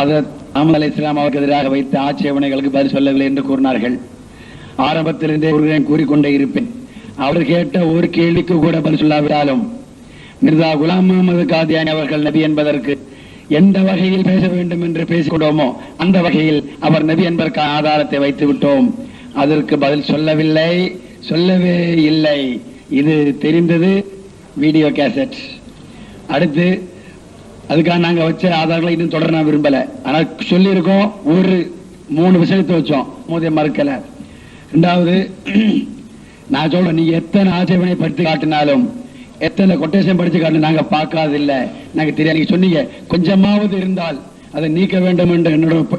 அஹமது அலி இஸ்லாம் அவருக்கு எதிராக வைத்த ஆட்சேபனைகளுக்கு பதில் சொல்லவில்லை என்று கூறினார்கள். ஆரம்பத்திலிருந்தே கூறிக்கொண்டே இருப்பேன், அவர் கேட்ட ஒரு கேள்விக்கு கூட பதில் சொல்லாவிட்டாலும் மிர்சா குலாம் முகமது காதியானி அவர்கள் நபி என்பதற்கு எந்த வகையில் பேச வேண்டும் என்று பேசிக்கொண்டோமோ அந்த வகையில் அவர் நபி என்பதற்கான ஆதாரத்தை வைத்து விட்டோம். அதற்கு பதில் சொல்லவே இல்லை. இது தெரிந்தது வீடியோ கேசட். அடுத்து அதுக்காக நாங்க வச்ச ஆதாரங்களை இன்னும் தொடர நான் விரும்பல. ஆனால் சொல்லி இருக்கோம், ஒரு 3 விஷயத்தை வச்சோம், மோதிய மறுக்கல. ரெண்டாவது, நான் சொல்றேன், நீங்க எத்தனை ஆட்சேபனை படித்து காட்டினாலும் எத்தனை கொட்டேஷன் படிச்சு காட்டினா நாங்க பார்க்காது இல்ல, நாங்க தெரியாது. நீங்க சொன்னீங்க கொஞ்சமாவது இருந்தால் அதை நீக்க வேண்டும் என்று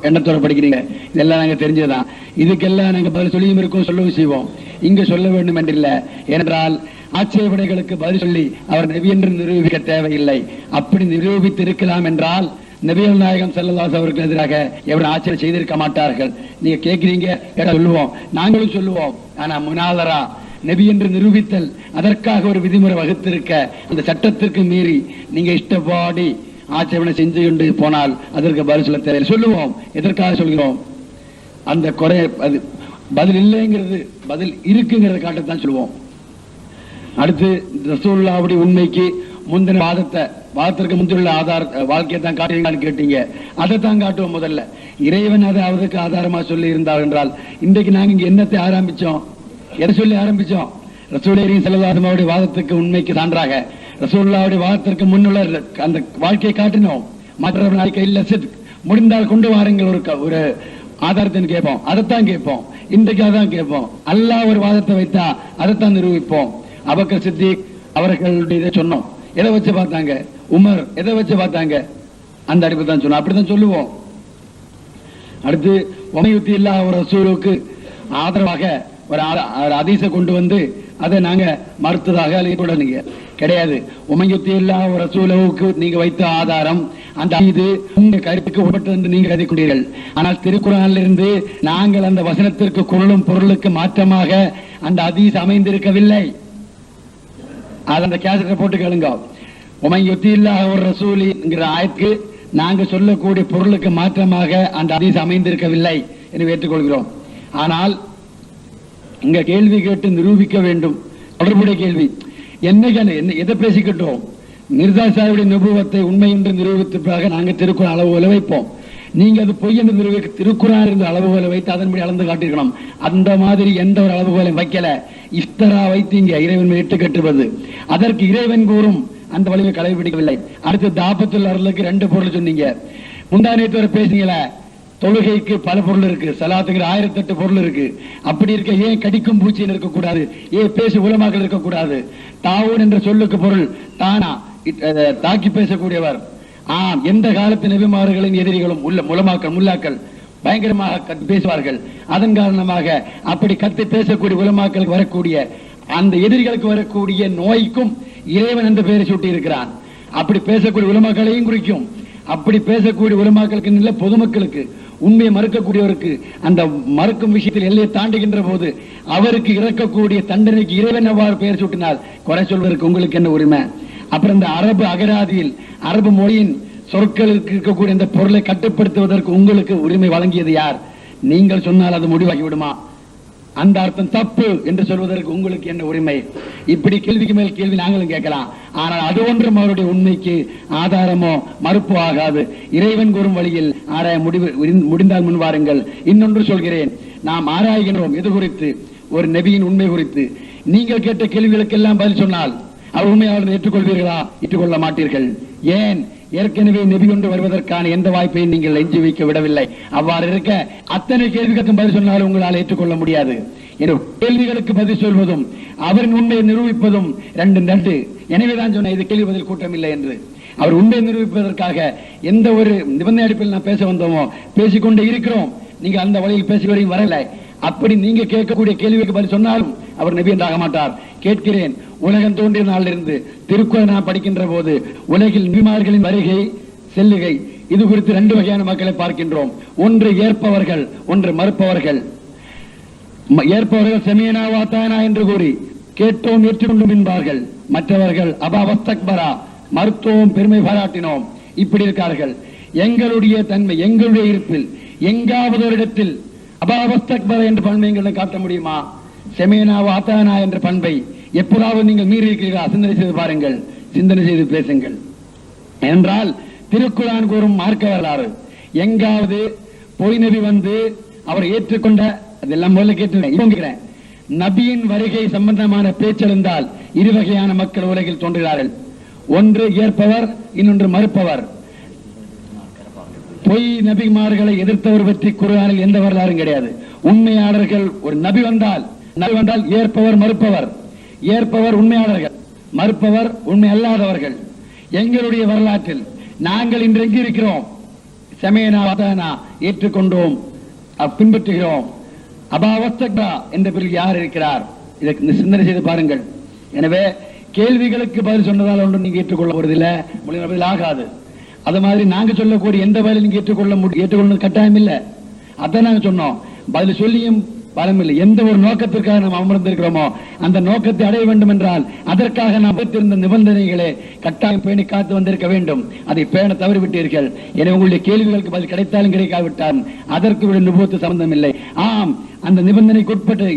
எண்ணத்தோட படிக்கிறீங்க. இதெல்லாம் நாங்க தெரிஞ்சதுதான். இதுக்கெல்லாம் நாங்க பதில் சொல்லியும் இருக்கோம், சொல்லவும் செய்வோம். இங்க சொல்ல வேண்டும் என்றில்ல. ஏனென்றால் ஆட்சேபனைகளுக்கு பதில் சொல்லி அவர் நபி என்று நிரூபிக்க தேவையில்லை. அப்படி நிரூபித்து இருக்கலாம் என்றால் நபிகள் நாயகம் ஸல்லல்லாஹு அலைஹி அவர்களுக்கு எதிராக எவரும் ஆட்சேபனை செய்திருக்க மாட்டார்கள். நீங்க கேட்கிறீங்க, சொல்லுவோம், நாங்களும் சொல்லுவோம். ஆனா முனாதரா, நபி என்று நிரூபித்தல், அதற்காக ஒரு விதிமுறை வகுத்திருக்க அந்த சட்டத்திற்கு மீறி நீங்க இஷ்டப்பாடி ஆட்சேபனை செஞ்சு கொண்டு போனால் அதற்கு பதில் சொல்ல தேவையில்லை. சொல்லுவோம், எதற்காக சொல்கிறோம்? அந்த குறை அது பதில் இல்லைங்கிறது பதில் இருக்குங்கிறத காட்டத்தான் சொல்லுவோம். அடுத்து ரசூலுல்லாஹ்வுடைய உண்மைக்கு முந்தின வாதத்திற்கு முந்தின ஆதார வாழ்க்கையை தான் காட்டுவீங்கன்னு கேட்டீங்க. அதைத்தான் காட்டுவோம். முதல்ல இறைவன் அதை அவருக்கு ஆதாரமா சொல்லி இருந்தார் என்றால் இன்றைக்கு நாங்க இங்க என்னத்தை ஆரம்பிச்சோம்? எதை சொல்லி ஆரம்பிச்சோம்? ரசூலுல்லாஹி ஸல்லல்லாஹு அலைஹி வஸல்லம் வாதத்துக்கு உண்மைக்கு சான்றாக ரசூலுல்லாஹ்வுடைய வாதத்திற்கு முன்னுள்ள அந்த வாழ்க்கையை காட்டினோம். மற்ற நாளைக்கு இல்ல முடிந்தால் கொண்டு வாருங்கள் ஒரு ஆதாரத்தை கேட்போம். அதைத்தான் கேட்போம். இன்றைக்கு அதான் கேட்போம். அல்லாஹ் ஒரு வாதத்தை வைத்தா அதைத்தான் நிரூபிப்போம். அபூபக்கர் சித்திக் அவர்களுடைய இதை சொன்னோம். எதை வச்சு பார்த்தாங்க? உமர் எதை வச்சு பார்த்தாங்க? அந்த அடிப்பை தான் சொன்னோம். அப்படித்தான் சொல்லுவோம். அடுத்து உமையுத்தி இல்லா ஒரு ரசூலுக்கு ஆதரவாக ஒரு ஹதீஸை கொண்டு வந்து அதை நாங்க மறுத்ததாக நீங்க கிடையாது. உமையுத்தி இல்லா ஒரு ரசூலுக்கு நீங்க வைத்த ஆதாரம் அந்த இது உங்க கருத்துக்கு உட்பட்டது என்று நீங்க கருதி கொண்டீர்கள். ஆனால் திருக்குர்ஆனில் இருந்து நாங்கள் அந்த வசனத்திற்கு குரலும் பொருளுக்கு மாற்றமாக அந்த ஹதீஸ் அமைந்திருக்கவில்லை. அந்த கேசட்டை போட்டு கேளுங்க. உமையுத்தில்லாஹ் ஒரு ரசூலிங்கிற ஆயத்துக்கு நாங்க சொல்லக்கூடிய பொருளுக்கு மாற்றமாக அந்த ஹதீஸ் அமைந்திருக்கவில்லை என்று ஏற்றுக்கொள்கிறோம். ஆனால் இங்க கேள்வி கேட்டு நிரூபிக்க வேண்டும். தொடர்புடைய கேள்வி என்ன எதை பேசிக்கிட்டோம்? மிர்சா சாஹிபுடைய நுபுவத்தை உண்மை என்று நிரூபித்ததாக நாங்க திருக்குர்ஆன் அளவுகளை வைப்போம். நீங்க அது பொய் என்று நிரூபிக்க திருக்குர்ஆன் இருந்த அளவுகளை வைத்து அதன்படி அளந்து காட்டியிருக்கணும். அந்த மாதிரி எந்த ஒரு அளவுகளையும் வைக்கல. இஃப்தரா வைத்தீங்க, இறைவன் இட்டு கட்டுவது. அதற்கு இறைவன் கூறும் அந்த வழியை கடைபிடிக்கவில்லை. அடுத்து தாபத்துல் அருளுக்கு 2 பொருள் சொன்னீங்க. முந்தானேத்து வரை பேசுங்கள, தொழுகைக்கு பல பொருள் இருக்கு, சலாத்துங்கிற 1008 பொருள் இருக்கு. அப்படி இருக்க ஏன் கடிக்கும் பூச்சின்னு இருக்கக்கூடாது? ஏன் பேசு உலமாக்கள் இருக்கக்கூடாது? தாவூன் என்ற சொல்லுக்கு பொருள் தானா, தாக்கி பேசக்கூடியவர். எந்த காலத்து நபிமார்களின் எதிரிகளும் முல்லாக்கள் பயங்கரமாக பேசுவார்கள். அதன் காரணமாக அப்படி கத்தி பேசக்கூடிய உலமாக்களுக்கு வரக்கூடிய அந்த எதிரிகளுக்கு வரக்கூடிய நோய்க்கும் இறைவன் என்ற பெயரை சூட்டி இருக்கிறான். அப்படி பேசக்கூடிய உலமாக்களையும் குறிக்கும். அப்படி பேசக்கூடிய உலமாக்களுக்கு இல்ல, பொதுமக்களுக்கு உண்மையை மறுக்கக்கூடியவருக்கு அந்த மறுக்கும் விஷயத்தில் எல்லையை தாண்டுகின்ற போது அவருக்கு இறக்கக்கூடிய தண்டனைக்கு இறைவன் எவ்வாறு பெயர் சூட்டினால் குறை சொல்வதற்கு உங்களுக்கு என்ன உரிமை? அப்புறம் இந்த அரபு அகராதியில் அரபு மொழியின் சொற்களுக்கு இருக்கக்கூடிய இந்த பொருளை கட்டுப்படுத்துவதற்கு உங்களுக்கு உரிமை வழங்கியது யார்? நீங்கள் சொன்னால் அது முடிவாகி விடுமா? அந்த அர்த்தம் தப்பு என்று சொல்வதற்கு உங்களுக்கு என்ன உரிமை? இப்படி கேள்விக்கு மேல் கேள்வி நாங்களும் கேட்கலாம். ஆனால் அது ஒன்றும் அவருடைய உண்மைக்கு ஆதாரமோ மறுப்பு ஆகாது. இறைவன் கூறும் வழியில் ஆராய முடிந்தால் முன்வாருங்கள். இன்னொன்று சொல்கிறேன், நாம் ஆராய்கின்றோம் எது குறித்து? ஒரு நபியின் உண்மை குறித்து. நீங்கள் கேட்ட கேள்விகளுக்கெல்லாம் பதில் சொன்னால் அவர் உண்மையாளர் ஏற்றுக்கொள்வீர்களா? ஏற்றுக்கொள்ள மாட்டீர்கள். ஏன்? ஏற்கனவே நபி கொண்டு வருவதற்கான எந்த வாய்ப்பையும் நீங்கள் எஞ்சி வைக்க விடவில்லை. அவ்வாறு இருக்க அத்தனை கேள்விகளுக்கும் பதில் சொன்னாலும் உங்களால் ஏற்றுக்கொள்ள முடியாது. கேள்விகளுக்கு பதில் சொல்வதும் அவரின் உண்மையை நிரூபிப்பதும் 2. எனவேதான் சொன்ன இது கேள்வி பதில் கூட்டம் இல்லை என்று. அவர் உண்மையை நிரூபிப்பதற்காக எந்த ஒரு நிபந்தனை அடிப்படையில் நான் பேச வந்தோமோ பேசிக்கொண்டே இருக்கிறோம். நீங்க அந்த வழியில் பேசி வரையும் வரல. அப்படி நீங்க கேட்கக்கூடிய கேள்விக்கு பதில் சொன்னாலும் அவர் நபி என்றாக மாட்டார். கேட்கிறேன், உலகம் தோன்றிய நாளிலிருந்து திருக்குர்ஆன் நான் படிக்கின்ற போது உலகில் நபிமார்களின் வருகை செல்லுகை இது குறித்து 2 வகையான மக்களை பார்க்கின்றோம். ஒன்று ஏற்பவர்கள், ஒன்று மறுப்பவர்கள். ஏற்பவர்கள் செமியனா வாத்தானா என்று கூறி கேட்டோம் ஏற்றுக்கொண்டும் என்பார்கள். மற்றவர்கள் அபா வஸ்தக்பரா, மருத்துவம் பெருமை பாராட்டினோம், இப்படி இருக்கார்கள். எங்களுடைய தன்மை, எங்களுடைய இருப்பில் எங்காவது ஒரு இடத்தில் அபாவஸ்தக்பர என்ற பண்பை எங்களை காட்ட முடியுமா? செமேனா வாத்தானா என்ற பண்பை எப்போதாவது நீங்கள் மீறி இருக்கிறீர்களா? சிந்தனை செய்து பாருங்கள், சிந்தனை செய்து பேசுங்கள். என்றால் திருக்குர்ஆன் கூறும் மார்க்க வரலாறு எங்காவது பொய் நபி வந்து அவர் ஏற்றுக்கொண்ட, அதெல்லாம் முதல்ல கேட்டுக்கிறேன், நபியின் வருகை சம்பந்தமான பேச்செழுந்தால் இரு வகையான மக்கள் உலகில் தோன்றுகிறார்கள். ஒன்று ஏற்பவர், இன்னொன்று மறுப்பவர். பொய் நபிமார்களை எதிர்த்தவர் பற்றி குர்ஆனில் எந்த வரலாறும் கிடையாது. உண்மையாளர்கள், ஒரு நபி வந்தால் ஏற்பவர் மறுப்பவர், ஏற்பவர் உண்மையாளர்கள், மறுப்பவர் உண்மை அல்லாதவர்கள். எங்களுடைய வரலாற்றில் நாங்கள் இன்று எங்கு இருக்கிறோம்? சமேனா ஏற்றுக்கொண்டோம், பின்பற்றுகிறோம். அபாவஸ்தக்பா என்ற பிறகு யார் இருக்கிறார்? இதை சிந்தனை செய்து பாருங்கள். எனவே கேள்விகளுக்கு பதில் சொன்னதால் ஒன்றும் நீங்க ஏற்றுக்கொள்ள போறதில்லை, பதில் ஆகாது. அது மாதிரி நாங்க சொல்லக்கூடிய எந்த பதிலும் நீங்க ஏற்றுக்கொள்ளணும் கட்டாயம் இல்லை. அதான் நாங்க சொன்னோம். பதில் சொல்லியும் பலம் இல்லை. எந்த ஒரு நோக்கத்திற்காக நாம் அமர்ந்திருக்கிறோமோ அந்த நோக்கத்தை அடைய வேண்டும் என்றால் அதற்காக நாம் வைத்திருந்த நிபந்தனைகளை கட்டாயம் பேணி காத்து வந்திருக்க வேண்டும். அதை பேண தவறிவிட்டீர்கள். எனவே உங்களுடைய கேள்விகளுக்கு பதில் கிடைத்தாலும் கிடைக்காவிட்டாலும் அதற்கு நிபுணத்து சம்பந்தம் இல்லை. ஆம், அந்த நிபந்தனைக்கு உட்பட்டு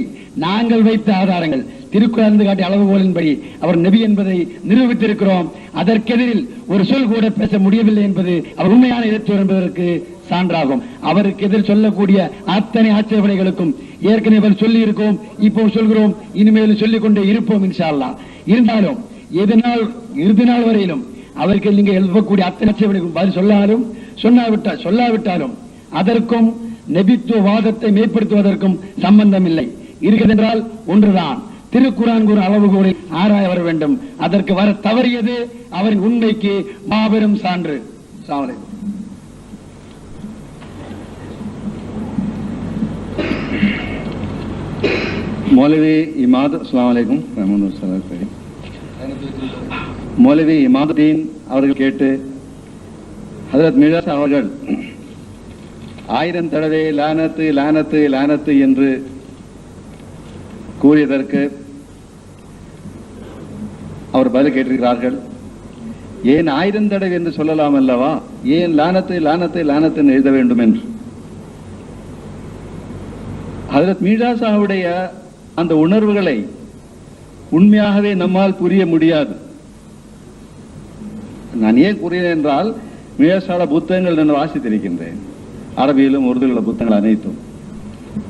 நாங்கள் வைத்த ஆதாரங்கள் திருக்குறள் காட்டிய அளவுகோலின்படி அவர் நபி என்பதை நிரூபித்திருக்கிறோம். அதற்கெதிரில் ஒரு சொல் கூட பேச முடியவில்லை என்பது அவர் உண்மையான எதிர்த்து என்பதற்கு சான்றாகும். அவருக்கு எதிர் சொல்லக்கூடிய அத்தனை ஆட்சேபனைகளுக்கும் ஏற்கனவே சொல்லி இருக்கோம், இப்போ சொல்கிறோம், இனிமேலும் சொல்லிக் கொண்டே இருப்போம் இன்ஷா அல்லாஹ். இருந்தாலும் இறுதி நாள் வரையிலும் அவருக்கு நீங்க எழுதக்கூடிய அத்தனை ஆட்சேபனைக்கும் பதில் சொல்லாவிட்டாலும் அதற்கும் நபித்துவ வாதத்தை மேம்படுத்துவதற்கும் சம்பந்தம் இல்லை. இருக்கிறதென்றால் ஒன்றுதான், திருக்குர்ஆன் ஒரு அளவுகோலை ஆராய வர வேண்டும். அதற்கு வர தவறியது அவரின் உண்மைக்கு மாபெரும் சான்று. மௌலவி இமாதுதீன் அவர்கள் கேட்டு ஹஜ்ரத் மீராஸ் அவர்கள் 1000 தடவை லானத்து லானத்து லானத்து என்று கூறியதற்கு அவர் பதில் கேட்டிருக்கிறார்கள். ஏன் 1000 தடவை என்று சொல்லலாம் அல்லவா, ஏன் லானத்து லானத்து லானத்து எழுத வேண்டும் என்று. ஹஜ்ரத் மீராசாவுடைய அந்த உணர்வுகளை உண்மையாகவே நம்மால் புரிய முடியாது. நான் ஏன் கூறினேன் என்றால், மீராசாவோட புத்தகங்கள் நான் வாசித்திருக்கின்றேன், அரபியிலும் உருதுல புத்தகங்கள் அனைத்தும்.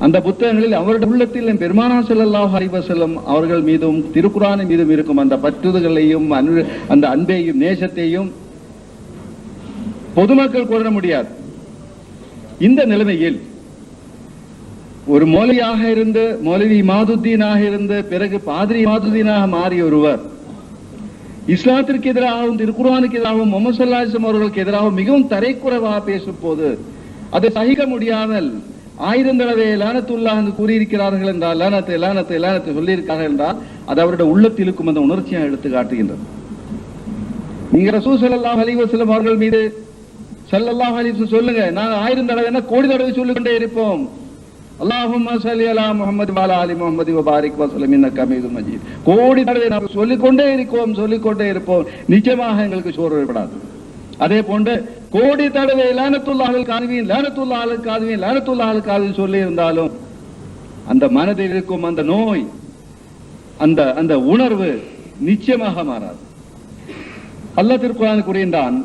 அந்த புத்தகங்களில் அவருடைய உள்ளத்தில் பெருமானார் ஸல்லல்லாஹு அலைஹி வஸல்லம் அவர்கள் மீதும் திருக்குர்ஆனின் மீதும் இருக்கும் அந்த பற்றுதல்களையும் அந்த அன்பையும் நேசத்தையும் பொதுமக்கள் கூற முடியாது. இந்த நிலைமையில் ஒரு மௌலவியாக இருந்து, மௌலவி இமாதுத்தீனாக இருந்து பிறகு பாதிரி இமாதுத்தீனாக மாறிய ஒருவர் இஸ்லாத்திற்கு எதிராகவும் திருக்குர்ஆனுக்கு எதிராகவும் முஹம்மது ஸல்லல்லாஹு அலைஹி வஸல்லம் அவர்களுக்கு எதிராகவும் மிகவும் தரைக்குறைவாக பேசும் போது அதை சகிக்க முடியாமல் 1000 தடவை லானத்துல்லாஹ் என்று கூறியிருக்கிறார்கள் என்றால், லானத்து லானத்து லானத்து சொல்லியிருக்கார்கள் என்றால் அது அவருடைய உள்ளத்தில் இருக்கும் அந்த உணர்ச்சியை எடுத்து காட்டுகின்றது. நீங்க ரசூல் ஸல்லல்லாஹு அலைஹி வஸல்லம் அவர்கள் மீது ஸல்லல்லாஹு அலைஹி வஸல்லம் சொல்லுங்க, நாங்கள் 1000 தடவை என்ன கோடி தடவை சொல்லிக்கொண்டே இருப்போம். அல்லாஹும்ம ஸல்லி அலா முஹம்மது வ அலா ஆலி முஹம்மது வ பாரிக் வ ஸல்லிம் இன்னக ஹமீதும் மஜீத். கோடி தடவை நாம் சொல்லிக்கொண்டே இருப்போம், நிச்சயமாக எங்களுக்கு சோர்வு ஏற்படாது. அதே போன்று கோடி தடவை லானத்துல்லாஹல் காதுவீன் லானத்துல்லாஹல் காதுவீன் லானத்துல்லாஹல் காதுவீன் சொல்லி இருந்தாலும் அந்த மனதில் இருக்கும் அந்த நோய், அந்த உணர்வு நிச்சயமாக மாறாது. அல்லாஹ் திருக்குர்ஆன் கூறுகின்றான்,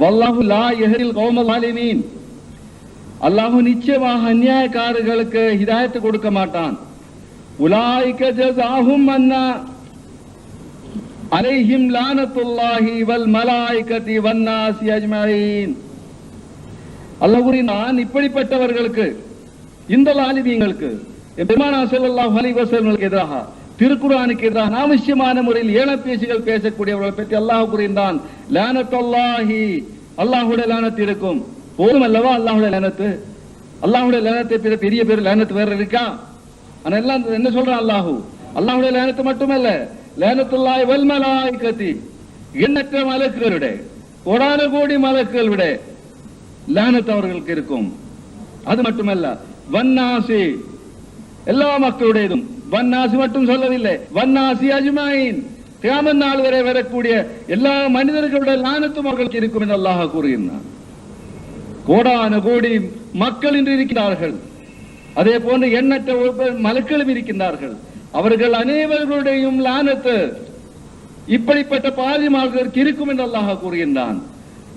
வல்லாஹு லா யஹ்தில் கௌமல் ஸாலிமீன், அல்லாஹ் நிச்சயமாக அநியாயக்காரர்களுக்கு ஹிதாயத் கொடுக்க மாட்டான். உலாயிக ஜஸாஹும் அன்னா அலைஹிம் லானத்துல்லாஹி வல் மலாயிகதி வன்னாஸி அஜ்மஈன். அல்லாஹ் கூறினான், இப்படிப்பட்டவர்களுக்கு, இந்த லாலிமீன்களுக்கு, பெருமானார் ஸல்லல்லாஹு அலைஹி வஸல்லம் எதிராக, திருக்குர்ஆனுக்கு எதிராக அனாவசியமான முறையில் ஏளப்பேச்சுகள் பேசக்கூடியவர்கள் பற்றி அல்லாஹ் கூறினான், லானத்துல்லாஹி, அல்லாஹ்வுடைய லானத் இருக்கும். போதும் அல்லவா அல்லாஹ்வுடைய லானத்து? அல்லாஹ்வுடைய லானத்தை பெரிய லானத்து வேற இருக்கா? ஆனா எல்லாம் என்ன சொல்றான் அல்லாஹ்? அல்லாஹ்வுடைய லானத்து மட்டுமல்ல, லானத்துல்லாஹி வல் மலாயிகதி, எண்ணற்ற மலக்குகளுடைய, கோடான கோடி மலக்குகளுடைய லானத் அவர்களுக்கு இருக்கும். அது மட்டுமல்ல, வன்னாசி, எல்லா மக்களுடையதும். வன்னாசி மட்டும் சொல்லவில்லை, வன்னாசி அஜ்மஈன், கியாமத் நாள் வரை வரக்கூடிய எல்லா மனிதர்களுடைய லானத்தும் அவர்களுக்கு இருக்கும் என்று அல்லாஹ் கூறுகிறான். கோடான கோடி மக்கள் இன்று இருக்கிறார்கள். அதே போன்று எண்ணற்ற மலக்களும் இருக்கின்றார்கள். அவர்கள் அனைவர்களுடையும் லானத்து இப்படிப்பட்ட பாதிமார்களுக்கு இருக்கும் என்று அல்லாஹ் கூறுகின்றான்.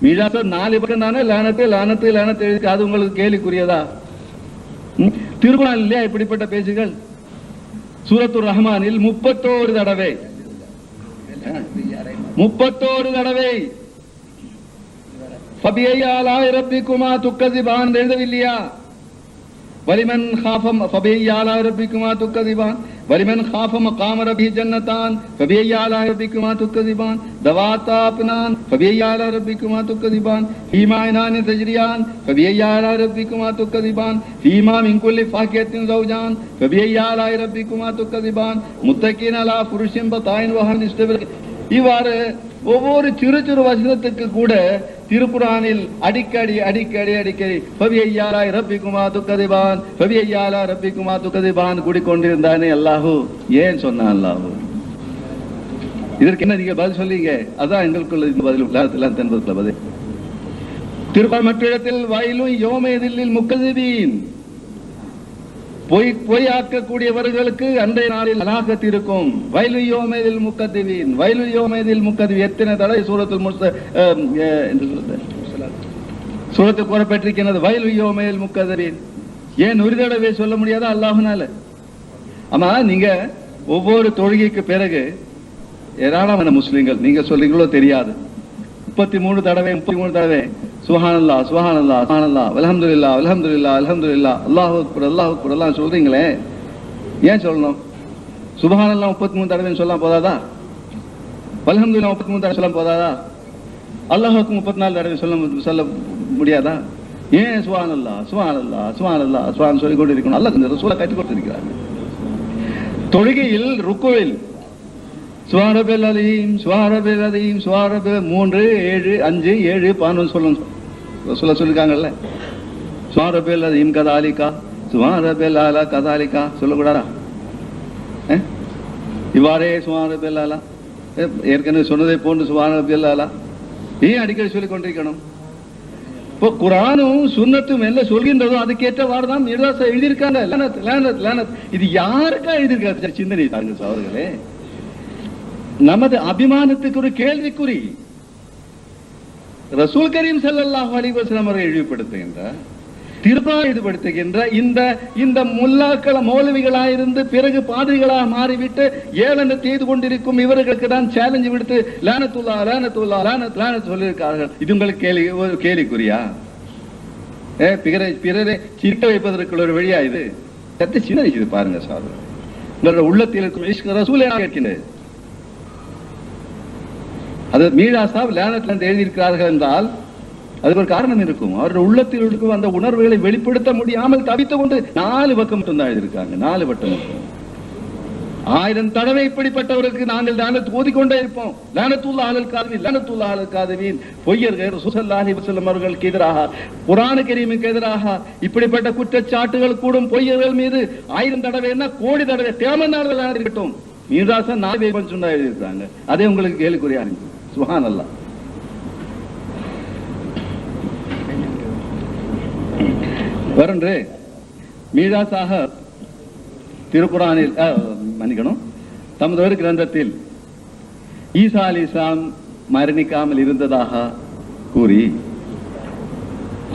மீராச 4 பக்கம் தானே லானத்து லானத்து லானத்து எழுதி, அது உங்களுக்கு கேலிக்குரியதா? திருக்குறான் இல்லையா இப்படிப்பட்ட பேச்சுகள்? சூரத்துர் ரஹ்மானில் 31 தடவை ஃபபிஐ ஆலாஇ ரப்பிக்குமா துக்கஸிபான் எழுதவில்லையா? வலிமன் காஃபம் ஃபபிஐ ஆலாஇ ரப்பிக்குமா துக்கஸிபான் வலிமன் காஃப மகாம ரப்பிஹி ஜன்னதான் ஃபபிஐ ஆலாஇ ரப்பிக்குமா துக்கஸிபான் தவாத்தா அப்னான் ஃபபிஐ ஆலாஇ ரப்பிக்குமா துக்கஸிபான் ஃபீமா ஐனானி தஜ்ரியான் ஃபபிஐ ஆலாஇ ரப்பிக்குமா துக்கஸிபான் ஃபீமா மின் குல்லி ஃபாக்கியத்தின் ஸௌஜான் ஃபபிஐ ஆலாஇ ரப்பிக்குமா துக்கஸிபான் முத்தகீன அலா ஃபுருஷின் பதாயின் வஹன் இஸ்தபில். இவ்வாறு ஒவ்வொரு சிறு சிறு வசனத்துக்கு கூட திருக்குறானில் அடிக்கடி அடிக்கடி அடிக்கடி ஃபபிஐ ஆலாஇ ரப்பிக்குமா துக்கஸிபான் ஃபபிஐ ஆலாஇ ரப்பிக்குமா துக்கஸிபான் கூடிக்கொண்டிருந்தானே அல்லாஹ். ஏன் சொன்னான் அல்லாஹ்? இதற்கு என்ன நீங்க பதில் சொல்லிங்க? அதான் எங்களுக்குள்ள இந்த பதில் என்பதுக்குள்ள பதில். திருக்குறான் மற்ற இடத்தில் வயலும் யோமேதில் முக்கஸிபீன், பொய்யாக்கக்கூடியவர்களுக்கு அன்றைய நாளில் அலாகத் இருக்கும். வயலு யோமேதில் முக்கதிவீன், வயலு யோமேதில் முக்கதிவி எத்தனை தடவை சூரத்தில் கூறப்பட்டிருக்கிறது வயலு யோமேதில் முக்கதிவீன். ஏன் ஒரு தடவை சொல்ல முடியாதா அல்லாஹ்னால? ஆமா, நீங்க ஒவ்வொரு தொழுகைக்கு பிறகு ஏராளமான முஸ்லிம்கள், நீங்க சொல்றீங்களோ தெரியாது, 33 தடவை சுப்ஹானல்லாஹ் சுப்ஹானல்லாஹ் சுப்ஹானல்லாஹ் அல்ஹம்துலில்லாஹ் அல்ஹம்துலில்லாஹ் அல்ஹம்துலில்லாஹ் அல்லாஹு அக்பர் அல்லாஹு அக்பர் எல்லாம் சொல்றீங்களே, ஏன் சொல்லணும்? சுப்ஹானல்லாஹ் 33 தடவை சொல்லலாம் போதாதா? அல்ஹம்துலில்லாஹ் 33 தடவை சொல்லலாம் போதாதா? அல்லாஹு அக்பர் 34 தடவை சொல்ல முடியாதா? ஏன் சுப்ஹானல்லாஹ் சுப்ஹானல்லாஹ் சுப்ஹானல்லாஹ் சுப்ஹான் சொல்லிக் கொண்டு இருக்கணும்? அல்லாஹ் இந்த ரசூலை கற்றுக் கொடுத்திருக்கிறார். தொழுகையில் ருக்குவில் சுப்ஹான ரப்பில் அலீம் சுப்ஹான ரப்பில் அலீம் சுப்ஹான ரப்பில் 3 7 5 7 11 சொல்லணும். ரசூலுல்லாஹ் சொல்லிருக்காங்கல்ல, சுப்ஹான ரப்பில் அலீம் கதாலிகா சுப்ஹான ரப்பில் அலா கதாலிகா சொல்லக்கூடாதா? இவ்வாறே சுப்ஹான ரப்பில் அலா ஏற்கனவே சொன்னதை போன்று சுப்ஹான ரப்பில் அலா ஏன் அடிக்கடி சொல்லிக் கொண்டிருக்கணும்? இப்போ குர்ஆனும் சுன்னத்தும் என்ன சொல்கின்றதோ அதுக்கேற்றவாறு தான் மிர்சாஸ் எழுதியிருக்காங்க. லானத் லானத் லானத் இது யாருக்கா எழுதியிருக்காங்க? சிந்தனை தாருங்க அவர்களே. நமது அபிமானத்துக்கு ஒரு கேள்விக்குறி. ரசூல் கரீம் ஸல்லல்லாஹு அலைஹி வஸல்லம் அவர்கள் எழுதிப்படுத்துகின்ற ஈடுபடுத்துகின்ற இந்த முல்லாக்கள மௌலவிகளாயிருந்து பிறகு பாதிரிகளாக மாறிவிட்டு ஏளன செய்து கொண்டிருக்கும் இவர்களுக்கு தான் சேலஞ்சு விடுத்து லானத்துல்லா லானத்துல்லா லானத் லானத் சொல்லியிருக்கார்கள். இது உங்களுக்கு கேலிக்குறியா? பிறரை சிரிக்க வைப்பதற்குள்ள ஒரு வழியா? இது சற்று சின்ன பாருங்க சார், உங்களோட உள்ளத்தில் இருக்கும் இஷ்க் ரசூல் கேட்கின்றது. அது மீரா சாப் லானத் எழுதியிருக்கிறார்கள் என்றால் அதுக்கு ஒரு காரணம் இருக்கும். அவருடைய உள்ளத்தில் இருக்கும் அந்த உணர்வுகளை வெளிப்படுத்த முடியாமல் தவித்துக் கொண்டு 4 பக்கம் மட்டும் தான் எழுதியிருக்காங்க. 4 பட்டம் மட்டும். 1000 தடவை இப்படிப்பட்டவருக்கு நாங்கள் லானத் ஓதிக்கொண்டே இருப்போம். லானத்துல்லாஹ் அலல் காதிபீன் லானத்துல்லாஹ் அலல் காதிபீன். பொய்யர்கள் ரசூலுல்லாஹி அலைஹி வஸல்லம் அவர்களுக்கு எதிராக, குர்ஆன் கரீமுக்கு எதிராக இப்படிப்பட்ட குற்றச்சாட்டுகள் கூடும் பொய்யர்கள் மீது 1000 தடவை என்ன கோடி தடவை தேமனால இருக்கட்டும் மீராசன் 4 பக்கம் சொன்னா எழுதியிருக்காங்க. அதே உங்களுக்கு கேள்விக்குறியா இருக்கு. சுப்ஹானல்லாஹ். வரன்று மீராசாக திருக்குறானில் மன்னிக்கணும் தமது ஒரு கிரந்தத்தில் ஈசா அலைஹிஸ்ஸலாம் மரணிக்காமல் இருந்ததாக கூறி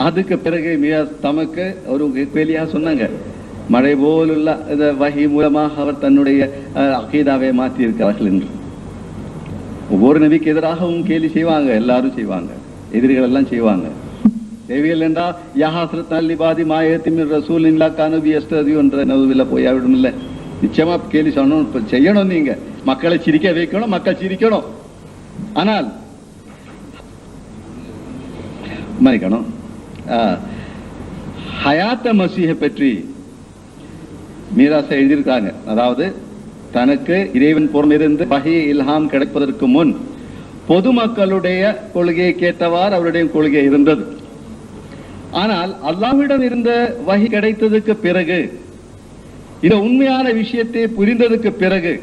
அதுக்கு பிறகு மீராஸ் தமக்கு ஒரு கேலியாக சொன்னாங்க. மழை போலுள்ள இந்த வஹி மூலமாக அவர் தன்னுடைய அகீதாவை மாற்றி இருக்கிறார்கள் என்று. ஒவ்வொரு நபிக்கு எதிராகவும் கேலி செய்வாங்க, எல்லாரும் செய்வாங்க, எதிரிகள் எல்லாம் செய்வாங்க. தேவியல் என்றா யஹாஸ்ரத் அல்லிபாதி மாயத்தின் ரசூல் இல்லா கானபி எஸ்ததியோ என்ற நவுவில போயாவிடும். இல்லை, நிச்சயமா கேலி செய்யணும். நீங்க மக்களை சிரிக்க வைக்கணும், மக்கள் சிரிக்கணும். ஆனால் மன்னிக்கணும், ஹயாத்த மசீஹை பற்றி மீராசா எழுதியிருக்காங்க. அதாவது தனக்கு இறைவன் புறமிருந்து வஹி இல்ஹாம் கிடைப்பதற்கு முன் பொதுமக்களுடைய கொள்கையை கேட்டவாறு அவருடைய கொள்கை இருந்தது. ஆனால் அல்லாஹ்விடம் இருந்த வஹி கிடைத்ததுக்கு பிறகு, இந்த உண்மையான விஷயத்தை புரிந்ததுக்கு பிறகு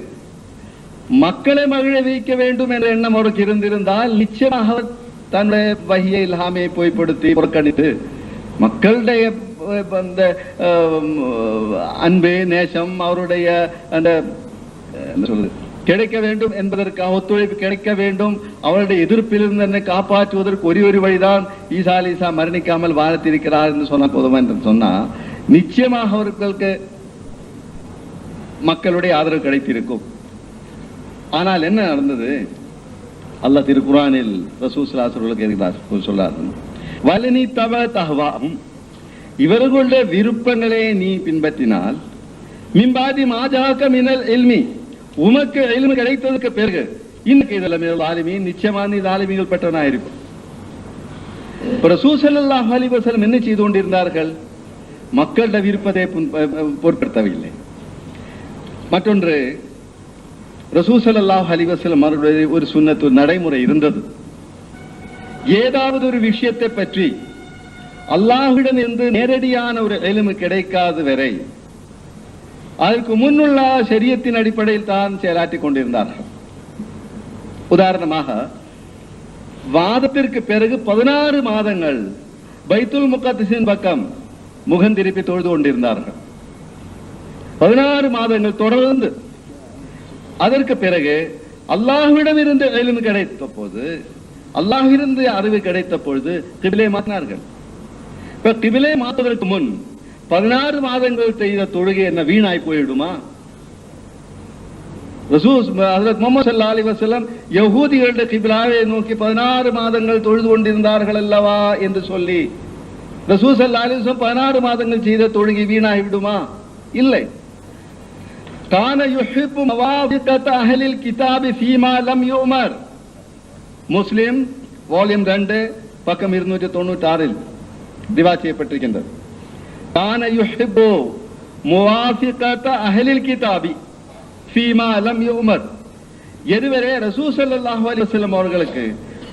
மக்களை மகிழ வைக்க வேண்டும் என்ற எண்ணம் அவருக்கு இருந்திருந்தால் நிச்சயமாக தன்னுடைய வஹியை இல்ஹாமை பொய்ப்படுத்தி புறக்கணித்து மக்களுடைய அந்த அன்பு நேசம் அவருடைய அந்த என்ன சொல்றது கிடைக்க வேண்டும் என்பதற்காக ஒத்துழைப்பு கிடைக்க வேண்டும், அவருடைய எதிர்ப்பிலிருந்து என்னை காப்பாற்றுவதற்கு ஒரு வழிதான் ஈசா அலைஹிஸ்ஸா மரணிக்காமல் வாழத்திருக்கிறார் என்று சொன்ன போதுமா என்று சொன்னா நிச்சயமாக அவர்களுக்கு மக்களுடைய ஆதரவு கிடைத்திருக்கும். ஆனால் என்ன நடந்தது? அல்லாஹ் திருக்குர்ஆனில் ரசூல் ஸல்லல்லாஹு அலைஹி வஸல்லம் சொல்றார், வலனி தப தஹ்வாஹும், இவர்களுடைய விருப்பங்களை நீ பின்பற்றினால், மின்பாதி மாஜாக மினல் இல்மி, உமக்கு இல்மு கிடைத்ததற்கு பிறகு இன்னைக்கு இதெல்லாம் ஆலிமீன், நிச்சயமான ஆலிமீன்கள் பெற்றனாயிருக்கும். ரசூல் ஸல்லல்லாஹு அலைஹி வஸல்லம் என்ன செய்து கொண்டிருந்தார்கள்? மக்களுடைய விருப்பத்தை பொருட்படுத்தவில்லை. மற்றொன்று, ரசூல் ஸல்லல்லாஹு அலைஹி வஸல்லம் அவர்களுடைய ஒரு சுன்னத்து நடைமுறை இருந்தது. ஏதாவது ஒரு விஷயத்தை பற்றி அல்லாஹ்விடம் இருந்து நேரடியான ஒரு இல்மு கிடைக்காத வரை அதற்கு முன்னுள்ள ஷரியத்தின் அடிப்படையில் தான் செயலாற்றிக் கொண்டிருந்தார்கள். உதாரணமாக, வாதத்திற்கு பிறகு 16 மாதங்கள் பைத்துல் முகத்தஸின் பக்கம் முகம் திருப்பி தொழுது கொண்டிருந்தார்கள். 16 மாதங்கள் தொடர்ந்து. அதற்கு பிறகு அல்லாஹ்விடம் இருந்து இல்மு கிடைத்த போது, அல்லாஹ்விலிருந்து அறிவு கிடைத்த பொழுது கிபிலை மாற்றினார்கள். இப்ப கிபிலை மாற்றுவதற்கு முன் 16 மாதங்கள் செய்த தொழுகை என்ன வீணாய் போயிடுமா? ரசூல் ஹஜ்ரத் முஹம்மது ஸல்லல்லாஹு அலைஹி வஸல்லம் யஹூதிகளுடைய கிபிலாவை நோக்கி 16 மாதங்கள் தொழுது கொண்டிருந்தார்கள் அல்லவா என்று சொல்லி ரசூல் ஸல்லல்லாஹு அலைஹி வஸல்லம் 16 மாதங்கள் செய்த தொழுகை வீணாய் விடுமா? இல்லை. கான யுஹிப்பு மவாஃபிகத அஹ்லில் கிதாபி ஃபீமா லம் யுமர். முஸ்லிம் வால்யூம் 2 பக்கம் 296 ரிவாயத் செய்யப்பட்டிருக்கின்றது. கான யுஹிப்பு முவாஃபிகத அஹ்லில் கிதாபி ஃபீமா லம் யுமர். எதுவரை ரசூல் ஸல்லல்லாஹு அலைஹி வஸல்லம் அவர்களுக்கு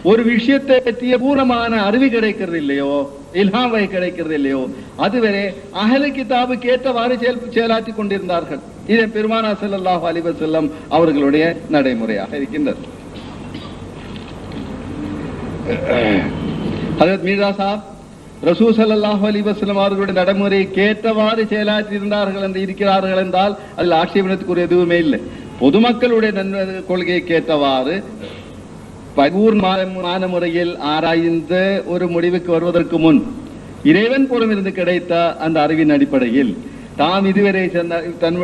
ஒரு விஷயத்தை பற்றிய பூர்ணமான அறிவு கிடைக்கிறது இல்லையோ, இல்ஹாமை கிடைக்கிறது இல்லையோ, அதுவரை அஹ்லே கிதாபுக்கு ஏற்றவாறு செயலாற்றிக் கொண்டிருந்தார்கள். இதை பெருமானார் ஸல்லல்லாஹு அலைஹி வஸல்லம் அவர்களுடைய நடைமுறையாக இருக்கின்றது. ஹஜ்ரத் மீர்ஸா சாப் ரசூல் ஸல்லல்லாஹு அலைஹி வஸல்லம் அவர்களுடைய நடைமுறை கேட்டவாறு செயலாற்றி இருந்தார்கள் என்று இருக்கிறார்கள் என்றால் அதில் ஆட்சேபனத்துக்கு எதுவுமே இல்லை. பொதுமக்களுடைய கொள்கையை கேட்டவாறு பரிபூர்ணமான முறையில் ஆராய்ந்த ஒரு முடிவுக்கு வருவதற்கு முன் இறைவன் புறம் இருந்து கிடைத்த அந்த அறிவின் அடிப்படையில் தாம் இதுவரை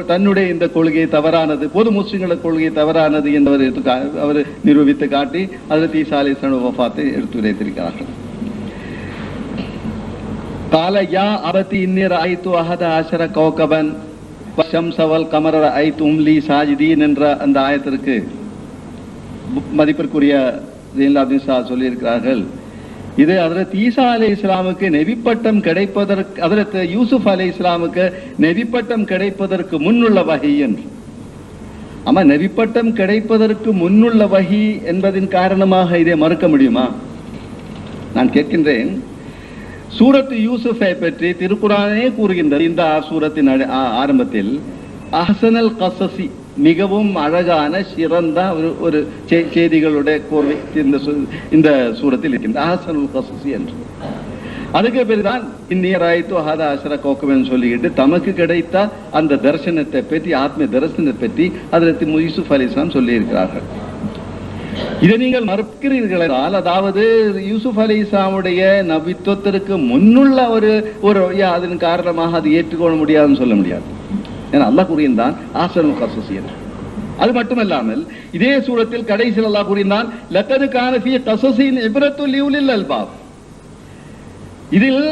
தன்னுடைய இந்த கொள்கை தவறானது, பொது முஸ்லிம்கள கொள்கை தவறானது என்பதை அவர் நிரூபித்து காட்டி ஹஜ்ரத் ஈசா அலைஹிஸ்ஸலாம் வஃபாத்தை எடுத்துரைத்திருக்கிறார்கள். قال يا أبتي إني رأيت 11 كوكبا والشمس والقمر رأيتهم لي ساجدين என்ற அந்த ஆயத்திற்கு மதிப்பிற்குரிய சொல்லி இருக்கிறார்கள். இது ஹஜ்ரத் ஈசா அலைஹிஸ்ஸலாமுக்கு நபிப்பட்டம் கிடைப்பதற்கு, ஹஜ்ரத் யூசுப் அலைஹிஸ்ஸலாமுக்கு நபிப்பட்டம் கிடைப்பதற்கு முன்னுள்ள வஹி என்று. ஆமா, நபிப்பட்டம் கிடைப்பதற்கு முன்னுள்ள வஹி என்பதின் காரணமாக இதை மறுக்க முடியுமா? நான் கேட்கின்றேன். சூரத் யூசுஃபை பற்றி திருக்குர்ஆனே கூறுகின்றது. இந்த சூரத்தின் ஆரம்பத்தில் அஹ்ஸனல் கஸஸி, மிகவும் அழகான சிறந்த ஒரு செய்திகளுடைய கோர்வை இந்த சூரத்தில் இருக்கின்ற அஹ்ஸனுல் கஸஸி என்று. அதுக்கு பிறகுதான் இன்னிய ராய்த்து 11 கோக்கபன் சொல்லிக்கிட்டு தமக்கு கிடைத்த அந்த தரிசனத்தை பற்றி, ஆத்ம தரிசனத்தை பற்றி ஹஜ்ரத் யூசுப் அலைஹிஸ்ஸலாம் சொல்லி இருக்கிறார்கள். இதை நீங்கள் மறுக்கிறீர்கள் என்றால், அதாவது யூசுப் அலைஹிஸ்ஸலாமுடைய நபித்துவத்திற்கு முன்னுள்ள ஒரு அதன் காரணமாக அது ஏற்றுக்கொள்ள முடியாதுன்னு சொல்ல முடியாது. ஏன்னா அல்லாஹ் கூறியிருந்தான் அஹ்ஸனுல் கஸஸி என்று. அது மட்டுமல்லாமல் இதே சூரத்தில் கடைசியில் அல்லாஹ் கூறினான், லக்கது கான ஃபீ கஸஸின் இப்ரத்துல் லிஉலில் அல்பாப். இதில்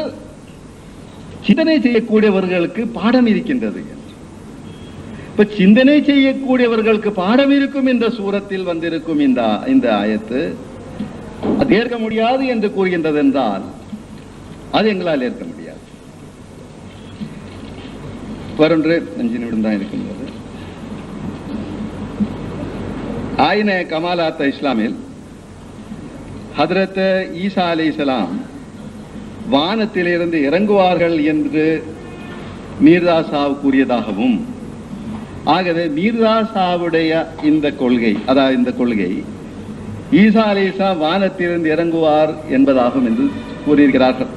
சிந்தனை செய்யக்கூடியவர்களுக்கு பாடம் இருக்கின்றது. இப்ப சிந்தனை செய்யக்கூடியவர்களுக்கு பாடம் இருக்கும் என்ற சூரத்தில் வந்திருக்கும் இந்த ஆயத்து அது ஏற்க முடியாது என்று கூறுகின்றது என்றால் அது எங்களால் ஏற்க முடியாது. வரொன்று 5 நிமிடம் தான் இருக்கின்றது. ஆயின கமாலாத் இஸ்லாமில் ஹஜ்ரத் ஈசா அலைஹிஸ்ஸலாம் வானத்திலிருந்து இறங்குவார்கள் என்று மீர்ஸா சாஹிப் கூறியதாகவும், ஆகவே மீர்ஸா சாஹிபுடைய இந்த கொள்கை ஈசா அலைஹிஸ்ஸலாம் வானத்திலிருந்து இறங்குவார் என்பதாகும் என்று கூறியிருக்கிறார்கள்.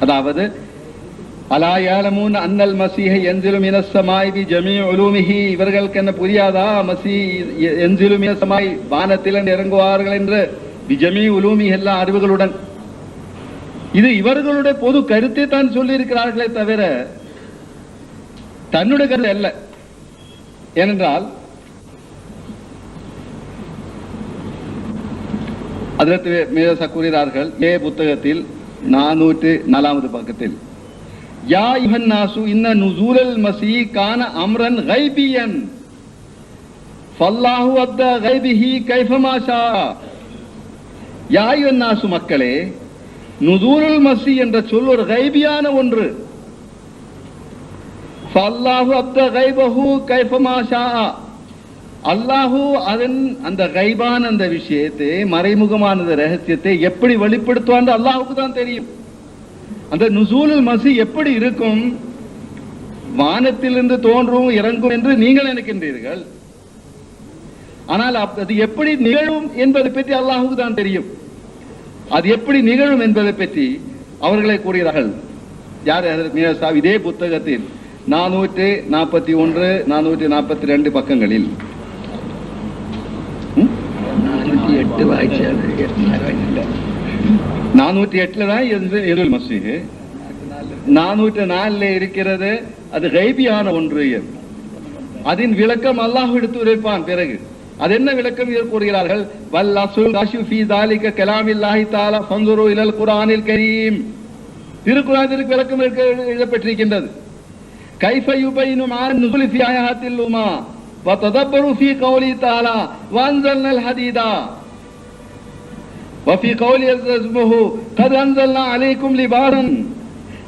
அதாவது அலா யஅலமூன அன்னல் மஸீஹ யன்ஸிலு மினஸ் ஸமாஇ பி ஜமீஇ உலூமிஹி, இவர்களுக்கு என்ன புரியாதா மஸீஹ் யன்ஸிலு மினஸ் ஸமாஇ வானத்திலிருந்து இறங்குவார்கள் என்று பி ஜமீஇ உலூமிஹி எல்லா அறிவுகளுடன். இது இவர்களுடைய பொது கருத்தை தான் சொல்லி இருக்கிறார்களே தவிர தன்னுடைய கருத்து அல்ல. ஏனென்றால் அதற்கு மேதசா கூறுகிறார்கள் புத்தகத்தில் 404வது பக்கத்தில், யா அய்யுஹன் நாசு இன்ன நுஸூலல் மஸீஹ் கான அம்ரன் கைபியன் ஃபல்லாஹு அத்த கைபிஹி கைஃபமா ஷா. யா அய்யுஹன் நாசு மக்களே, நுஸூலுல் மஸீஹ் என்ற சொல் ஒரு கைபியான ஒன்று. ஃபல்லாஹு அத்த கைபஹு கைஃபமா ஷா, அல்லாஹு அதன் அந்த கைபான அந்த விஷயத்தை, மறைமுகமான ரகசியத்தை எப்படி வெளிப்படுத்துவான் அல்லாஹுக்கு தான் தெரியும். அந்த நுஸூலுல் மஸீஹ் எப்படி இருக்கும், வானத்திலிருந்து தோன்றும் இறங்கும் என்று நீங்கள் நினைக்கின்றீர்கள். ஆனால் அது எப்படி நிகழும் என்பதை பற்றி அல்லாஹுக்கு தான் தெரியும். அது எப்படி நிகழும் என்பதை பற்றி அவர்களை கூறுகிறார்கள். யார்? இதே புத்தகத்தில் 441 442 பக்கங்களில் 408 தான் எருல் மஸீஹ், 404 இருக்கிறது. அது கைபியான ஒன்று. அதன் விளக்கம் அல்லாஹ் எடுத்து உரைப்பான். பிறகு அது என்ன விளக்கம் கூறுகிறார்கள்? வல் அஸ்ல் காஷிஃபு ஃபீ ذلك கலாமில்லாஹி தஆலா ஃபன்துரு இலல் குர்ஆனில் கரீம். திருக்குர்ஆனிற்கு விளக்கம் எழுதப்பட்டிருக்கின்றது. கைஃப யுபைனு மான் நுஸுல் ஃபீ ஆயாத்தில் உமா வ ததப்பரு ஃபீ கௌலி தஆலா வஅன்ஸல்னல் ஹதீதா وفي قول اسمه قد انزلنا عليكم لباسا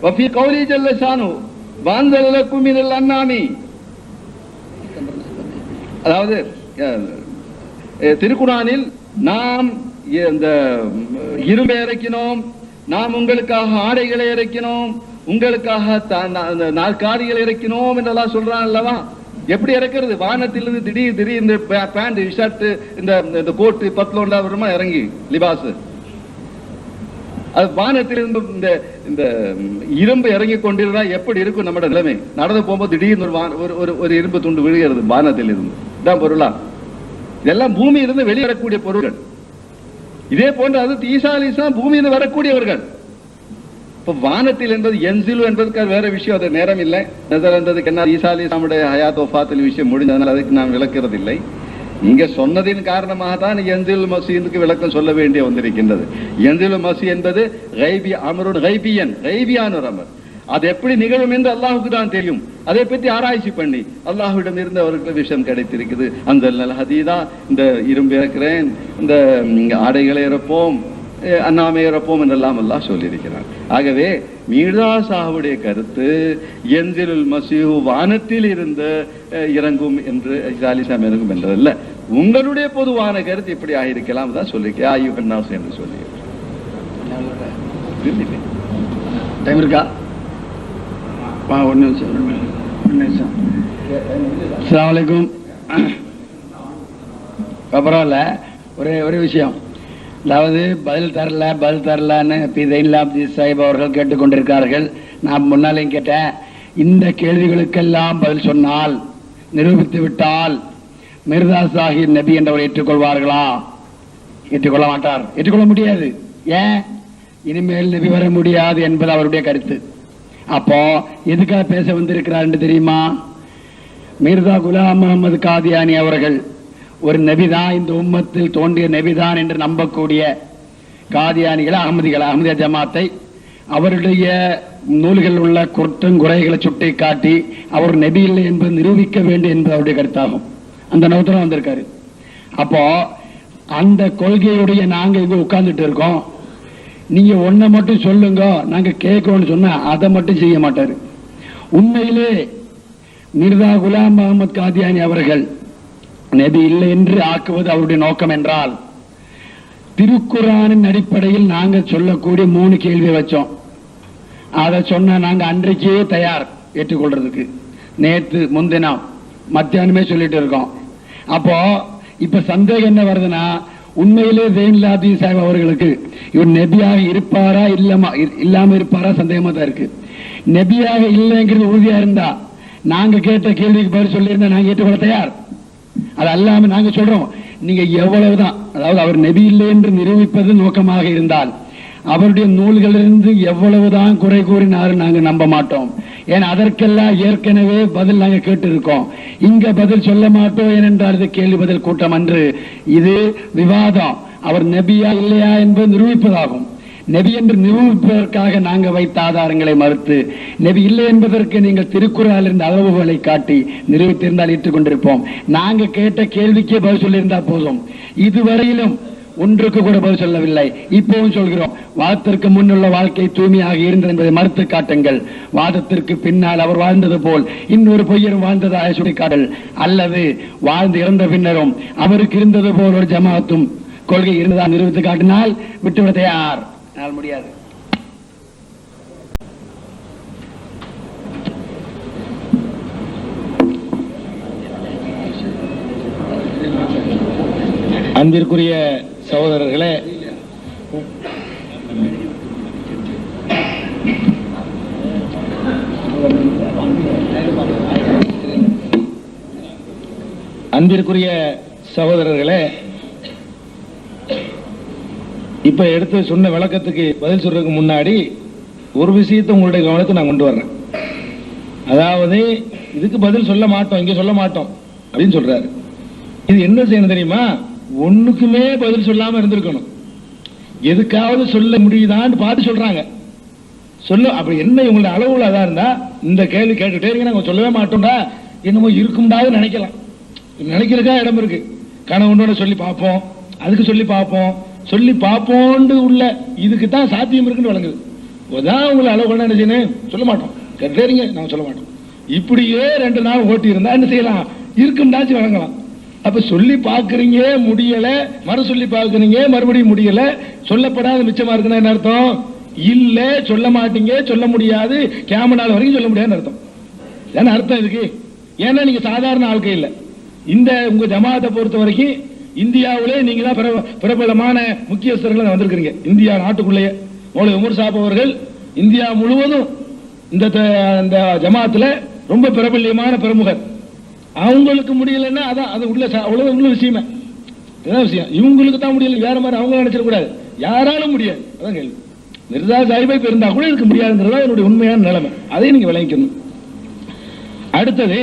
وفي قول جل شانه وانزل لكم من الانعام. அதாவது திருக்குர்ஆனில் நாம் இந்த இரும்பை இறக்கினோம், நாம் உங்களுக்காக ஆடைகளை இறக்கினோம், உங்களுக்காக நாற்காலிகளை இறக்கினோம் என்றெல்லாம் சொல்றான் அல்லவா? எப்படி இறக்கிறது? வானத்திலிருந்து திடீர் இந்த பேண்ட் ஷர்ட் இந்த கோட்டு பத்லோண்டா வருமா இறங்கி லிபாஸ். அது வானத்திலிருந்து இந்த இரும்பு இறங்கி கொண்டிருந்தா எப்படி இருக்கும் நம்மட நிலைமை? நடந்து போகும்போது திடீர்னு ஒரு இரும்பு துண்டு விழுகிறது வானத்திலிருந்து. இதான் பொருளா? இதெல்லாம் பூமியிலிருந்து வெளியேறக்கூடிய பொருள்கள். இதே போன்று அது ஈசா அலைஹிஸ்ஸலாம் பூமியிலிருந்து வரக்கூடியவர்கள். இப்ப வானத்தில் என்பது என்சிலு என்பதுக்கு வேற விஷயம். அது நேரம் இல்லை. நசரன்றதுக்கு என்ன, ஈசா அலைஹிஸ்ஸலாமுடைய ஹயாத் வஃபாத்தில் விஷயம் முடிஞ்சதுனால அதுக்கு நான் விளக்குறது இல்லை. நீங்க சொன்னதின் காரணமாக தான் என்சில் மஸீஹுக்கு விளக்கம் சொல்ல வேண்டிய வந்திருக்கின்றது. என்சில் மஸீஹ் என்பது கைபி அமருன் கைபியன், கைபியான ஒரு அமர். அது எப்படி நிகழும் என்று அல்லாஹுக்கு தான் தெரியும். அதை பற்றி ஆராய்ச்சி பண்ணி அல்லாஹ்விடம் இருந்து அவருக்கு விஷயம் கிடைத்திருக்குது. அன்ஸல்னல் ஹதீதா, இந்த இரும்பு இறக்கிறேன், இந்த ஆடைகளை இறப்போம், அண்ணாமை இறப்போம் என்றெல்லாம் அல்லாஹ் சொல்லியிருக்கிறார். ஆகவே மீர்சா சாஹுடைய கருத்து என்சிலுல் மஸீஹ் வானத்தில் இருந்து இறங்கும் என்று இஸ்ராலிசாம் இறங்கும் என்றதல்ல. உங்களுடைய பொதுவான கருத்து இப்படி ஆகியிருக்கலாம் தான் சொல்லியிருக்கேன். அய்யுஹன் நாஸ் என்று சொல்லி டைம் இருக்கா? ஒரு நிமிஷம். அஸ்ஸலாமு அலைக்கும். பரவாயில்ல, ஒரே விஷயம். அதாவது பதில் தரலன்னு பி ஸைனுல் ஆபிதீன் சாஹிப் அவர்கள் கேட்டுக்கொண்டிருக்கிறார்கள். நான் முன்னாலேயும் கேட்டேன், இந்த கேள்விகளுக்கெல்லாம் பதில் சொன்னால், நிரூபித்து விட்டால் மிர்சா சாஹிப் நபி என்றவர் ஏற்றுக்கொள்வார்களா? ஏற்றுக்கொள்ள மாட்டார், ஏற்றுக்கொள்ள முடியாது. ஏன்? இனிமேல் நபி வர முடியாது என்பது அவருடைய கருத்து. அப்போ எதுக்காக பேச வந்திருக்கிறார் என்று தெரியுமா? மிர்சா குலாம் முஹம்மது காதியானி அவர்கள் ஒரு நபிதான், இந்த உம்மத்தில் தோன்றிய நபிதான் என்று நம்பக்கூடிய காதியானிகள், அஹ்மதியா ஜமாத்தை அவருடைய நூல்கள் உள்ள குறைகளை சுட்டி காட்டி அவர் நபி இல்லை என்பது நிரூபிக்க வேண்டும் என்பது அவருடைய கருத்தாகும். அந்த நோக்கத்துல வந்திருக்காரு. அப்போ அந்த கொள்கையுடைய நாங்க இங்க உட்கார்ந்துட்டு இருக்கோம். நீங்க ஒன்ன மட்டும் சொல்லுங்க, நாங்க கேட்கணும்னு சொன்னா அதை மட்டும் செய்ய மாட்டாரு. உண்மையிலே மிர்சா குலாம் முஹம்மது காதியானி அவர்கள் நபி இல்லை என்று ஆக்குவது அவருடைய நோக்கம் என்றால், திருக்குர்ஆனின் அடிப்படையில் நாங்கள் சொல்லக்கூடிய 3 கேள்வி வச்சோம். அதை சொன்ன நாங்க அன்றைக்கே தயார் ஏற்றுக்கொள்றதுக்கு. நேற்று முன்தினம் மத்தியானமே சொல்லிட்டு இருக்கோம். அப்போ இப்ப சந்தேகம் என்ன வருதுன்னா, உண்மையிலே ஸைனுல் ஆபிதீன் சாஹிப் அவர்களுக்கு இவர் நபியாக இருப்பாரா இல்லாம இருப்பாரா சந்தேகமா தான் இருக்கு. நபியாக இல்லைங்கிறது உறுதியா இருந்தா நாங்க கேட்ட கேள்விக்கு பதில் சொல்லியிருந்தா நாங்க ஏற்றுக்கொள்ள தயார். அது அல்லாம நாங்க சொல்றோம், நீங்க எவ்வளவுதான், அதாவது அவர் நபி இல்லை என்று நிரூபிப்பது நோக்கமாக இருந்தால் அவருடைய நூல்களிலிருந்து எவ்வளவுதான் குறை கூறினாலும் நாங்க நம்ப மாட்டோம். ஏன்னா அதற்கெல்லாம் ஏற்கனவே பதில் நாங்க கேட்டு இருக்கோம். இங்க பதில் சொல்ல மாட்டோம். ஏனென்றால் இது கேள்வி பதில் கூட்டம் அன்று, இது விவாதம். அவர் நபியா இல்லையா என்பது நிரூபிப்பதாகும். நபி என்று நிரூபிப்பதற்காக நாங்க வைத்த ஆதாரங்களை மறுத்து, நபி இல்லை என்பதற்கு நீங்கள் திருக்குறளில் இருந்த அளவுகளை காட்டி நிரூபித்திருந்தால் ஏற்றுக்கொண்டிருப்போம். நாங்க கேட்ட கேள்விக்கே பதில் சொல்லியிருந்தா போதும். இதுவரையிலும் ஒன்றுக்கு கூட பதில் சொல்லவில்லை. இப்பவும் சொல்கிறோம், வாதத்திற்கு முன்னுள்ள வாழ்க்கை தூய்மையாக இருந்தது என்பதை மறுத்து காட்டுங்கள். வாதத்திற்கு பின்னால் அவர் வாழ்ந்தது போல் இன்னொரு பொய்யரும் வாழ்ந்ததாக சுட்டிக்காட்டல், அல்லது வாழ்ந்து இறந்த பின்னரும் அவருக்கு இருந்தது போல் ஒரு ஜமாத்தும் கொள்கை இருந்ததா நிரூபித்து காட்டினால் விட்டுவிட தயார். முடியாது. அன்பிற்குரிய சகோதரர்களே, இப்ப எடுத்து சொன்ன விளக்கத்துக்கு பதில் சொல்றதுக்கு முன்னாடி ஒரு விஷயத்தை உங்களுடைய கவனத்தை நான் கொண்டு வர்றேன். அதாவது இதுக்கு பதில் சொல்ல மாட்டோம், இங்க சொல்ல மாட்டோம் அப்படின்னு சொல்றாரு. இது என்ன செய்யணும் தெரியுமா? ஒண்ணுக்குமே பதில் சொல்லாம இருந்திருக்கணும். எதுக்காவது சொல்ல முடியுதான்னு பார்த்து சொல்றாங்க. சொல்ல அப்படி என்ன இவங்களுடைய அளவுல அதான் இருந்தா இந்த கேள்வி கேட்டுட்டே இருங்க, நாங்க சொல்லவே மாட்டோம்டா, என்னமோ இருக்கும்டாவது நினைக்கலாம். நினைக்கிறதுக்கா இடம் இருக்கு. கணவனோட சொல்லி பார்ப்போம், அதுக்கு சொல்லி பார்ப்போம், சொல்லி பார்ப்போம் உள்ள இதுக்கு தான் சாத்தியம் இருக்குன்னு வழங்குது. அதான் உங்களை அளவு என்ன செய்யணும், சொல்ல மாட்டோம், கேட்டுட்டே இருங்க, நாங்க சொல்ல மாட்டோம். இப்படியே 2 நாள் ஓட்டி இருந்தா என்ன செய்யலாம், இருக்கும்டாச்சு வழங்கலாம். அப்ப சொல்லி பாக்குறீங்க முடியல, மறு சொல்லி பாக்குறீங்க மறுபடியும் முடியல, சொல்லப்படாத மிச்சமா இருக்குன்னா என்ன அர்த்தம்? இல்ல சொல்ல மாட்டீங்க, சொல்ல முடியாது, கியாம நாள் வரைக்கும் சொல்ல முடியாதுன்னு அர்த்தம். என்ன அர்த்தம் இதுக்கு? ஏன்னா நீங்க சாதாரண ஆட்கள் இல்ல. இந்த உங்க ஜமாத்தை பொறுத்த வரைக்கும் இந்தியாவிலே நீங்க தான் பிரபலமான முக்கியஸ்தர்கள் வந்திருக்கிறீங்க. இந்தியா நாட்டுக்குள்ளேயே மௌலவி உமர் சாப் அவர்கள் இந்தியா முழுவதும் இந்த ஜமாத்துல ரொம்ப பிரபல்யமான பிரமுகர். அவங்களுக்கு முடியலன்னா அதான் அது உள்ள விஷயமே, விஷயம். இவங்களுக்கு தான் முடியல, வேற மாதிரி அவங்க நினைச்சிடக்கூடாது. யாராலும் முடியாது, அதான் கேள்வி. மிர்சா சாஹிபை இருந்தா கூட இருக்க முடியாதுங்கிறதா என்னுடைய உண்மையான நிலைமை. அதையும் நீங்க விளங்கிக்கணும். அடுத்தது,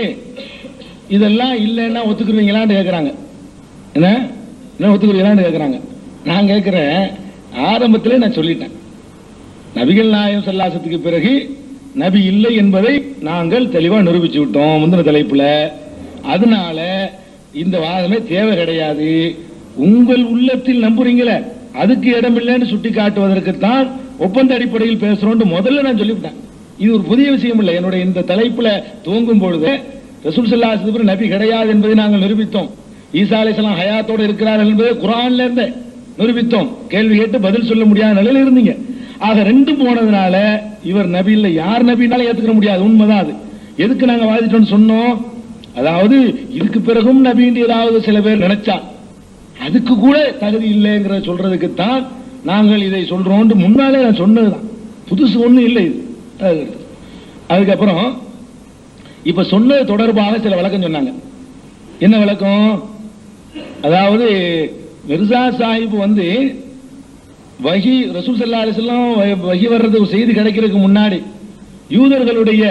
இதெல்லாம் இல்லைன்னா ஒத்துக்குருவீங்களான்னு கேட்கறாங்க. என்ன ஒத்துக்குருவீங்களான்னு கேட்கறாங்க. நான் கேட்கிறேன், ஆரம்பத்திலே நான் சொல்லிட்டேன், நபிகள் நாயகம் ஸல்லல்லாஹு பிறகு நபி இல்லை என்பதை நாங்கள் தெளிவா நிரூபிச்சு விட்டோம் முந்தின தலைப்புல. அதனால இந்த வாதமே தேவை கிடையாது. உங்கள் உள்ளத்தில் நம்புறீங்களே, அதுக்கு இடம் இல்லைன்னு சுட்டி காட்டுவதற்குத்தான் ஒப்பந்த அடிப்படையில் பேசுறோம் முதல்ல நான் சொல்லிவிட்டேன். இது ஒரு புதிய விஷயம் இல்லை. என்னுடைய இந்த தலைப்புல துவங்கும் பொழுது ரசூல் ஸல்லல்லாஹு அலைஹி வஸல்லம் நபி கிடையாது என்பதை நாங்கள் நிரூபித்தோம். ஈசா அலைஹிஸ்ஸலாம் ஹயாத்தோடு இருக்கிறார்கள் என்பதை குர்ஆன்ல இருந்து நிரூபித்தோம். கேள்வி கேட்டு பதில் சொல்ல முடியாத நிலையில் இருந்தீங்க. ஆக ரெண்டும் போனதுனால இவர் நபி இல்லை, யார் நபினாலும் ஏத்துக்க முடியாது. உண்மைதான். அது எதுக்கு நாங்க வாதிட்டோம்னு சொன்னோம்? அதாவது இதுக்கு பிறகும் நபின்னு ஏதாவது சில பேர் நினைச்சா அதுக்கு கூட தகுதி இல்லைங்கிற சொல்றதுக்கு தான் நாங்கள் இதை சொல்றோம். முன்னாலே நான் சொன்னதுதான், புதுசு ஒண்ணு இல்லை இது. அதுக்கப்புறம் இப்ப சொன்னது தொடர்பாக சில விளக்கம் சொன்னாங்க. என்ன விளக்கம்? அதாவது மிர்சா சாஹிப் வஹி ரசூல் ஸல்லல்லாஹு அலைஹி வஸல்லம் வஹி வர்றது செய்தி கிடைக்கிறதுக்கு முன்னாடி யூதர்களுடைய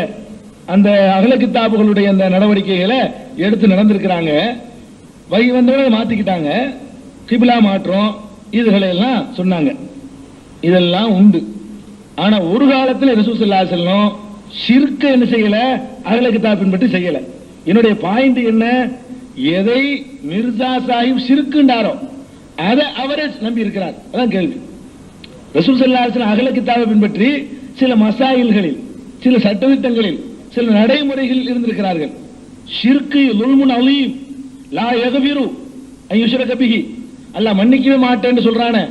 அந்த அகல கித்தாபுகளுடைய அந்த நடவடிக்கைகளை எடுத்து நடந்திருக்கிறாங்க. வஹி வந்தவங்க மாத்திக்கிட்டாங்க, கிப்லா மாற்றம், இதுகளை எல்லாம் சொன்னாங்க. இதெல்லாம் உண்டு. ஆனா ஒரு காலத்தில் ரசூல் ஸல்லல்லாஹு அலைஹி வஸல்லம் ஷிர்க் என்ன செய்யல, அகல கித்தாப் பின்பற்றி செய்யல. என்னுடைய பாயிண்ட் என்ன, எதை மிர்சா சாஹிப் ஷிர்க்குண்டாரோ அதை அவரே நம்பி இருக்கிறார். அதான் கேள்வி. ரசூல் ஸல்லல்லாஹு அலைஹி வஸல்லம் அகல கித்தாபை பின்பற்றி சில மசாயில்களில், சில சட்டதிட்டங்களில், சில நடைமுறைகளில் இருந்திருக்கிறார்கள். ஷிர்க்கு லுல்முன் அலீம் லா யக்ஃபிரு அன் யுஷ்ரக பிஹி, அல்லாஹ் மன்னிக்கவே மாட்டேன்னு சொல்றானே,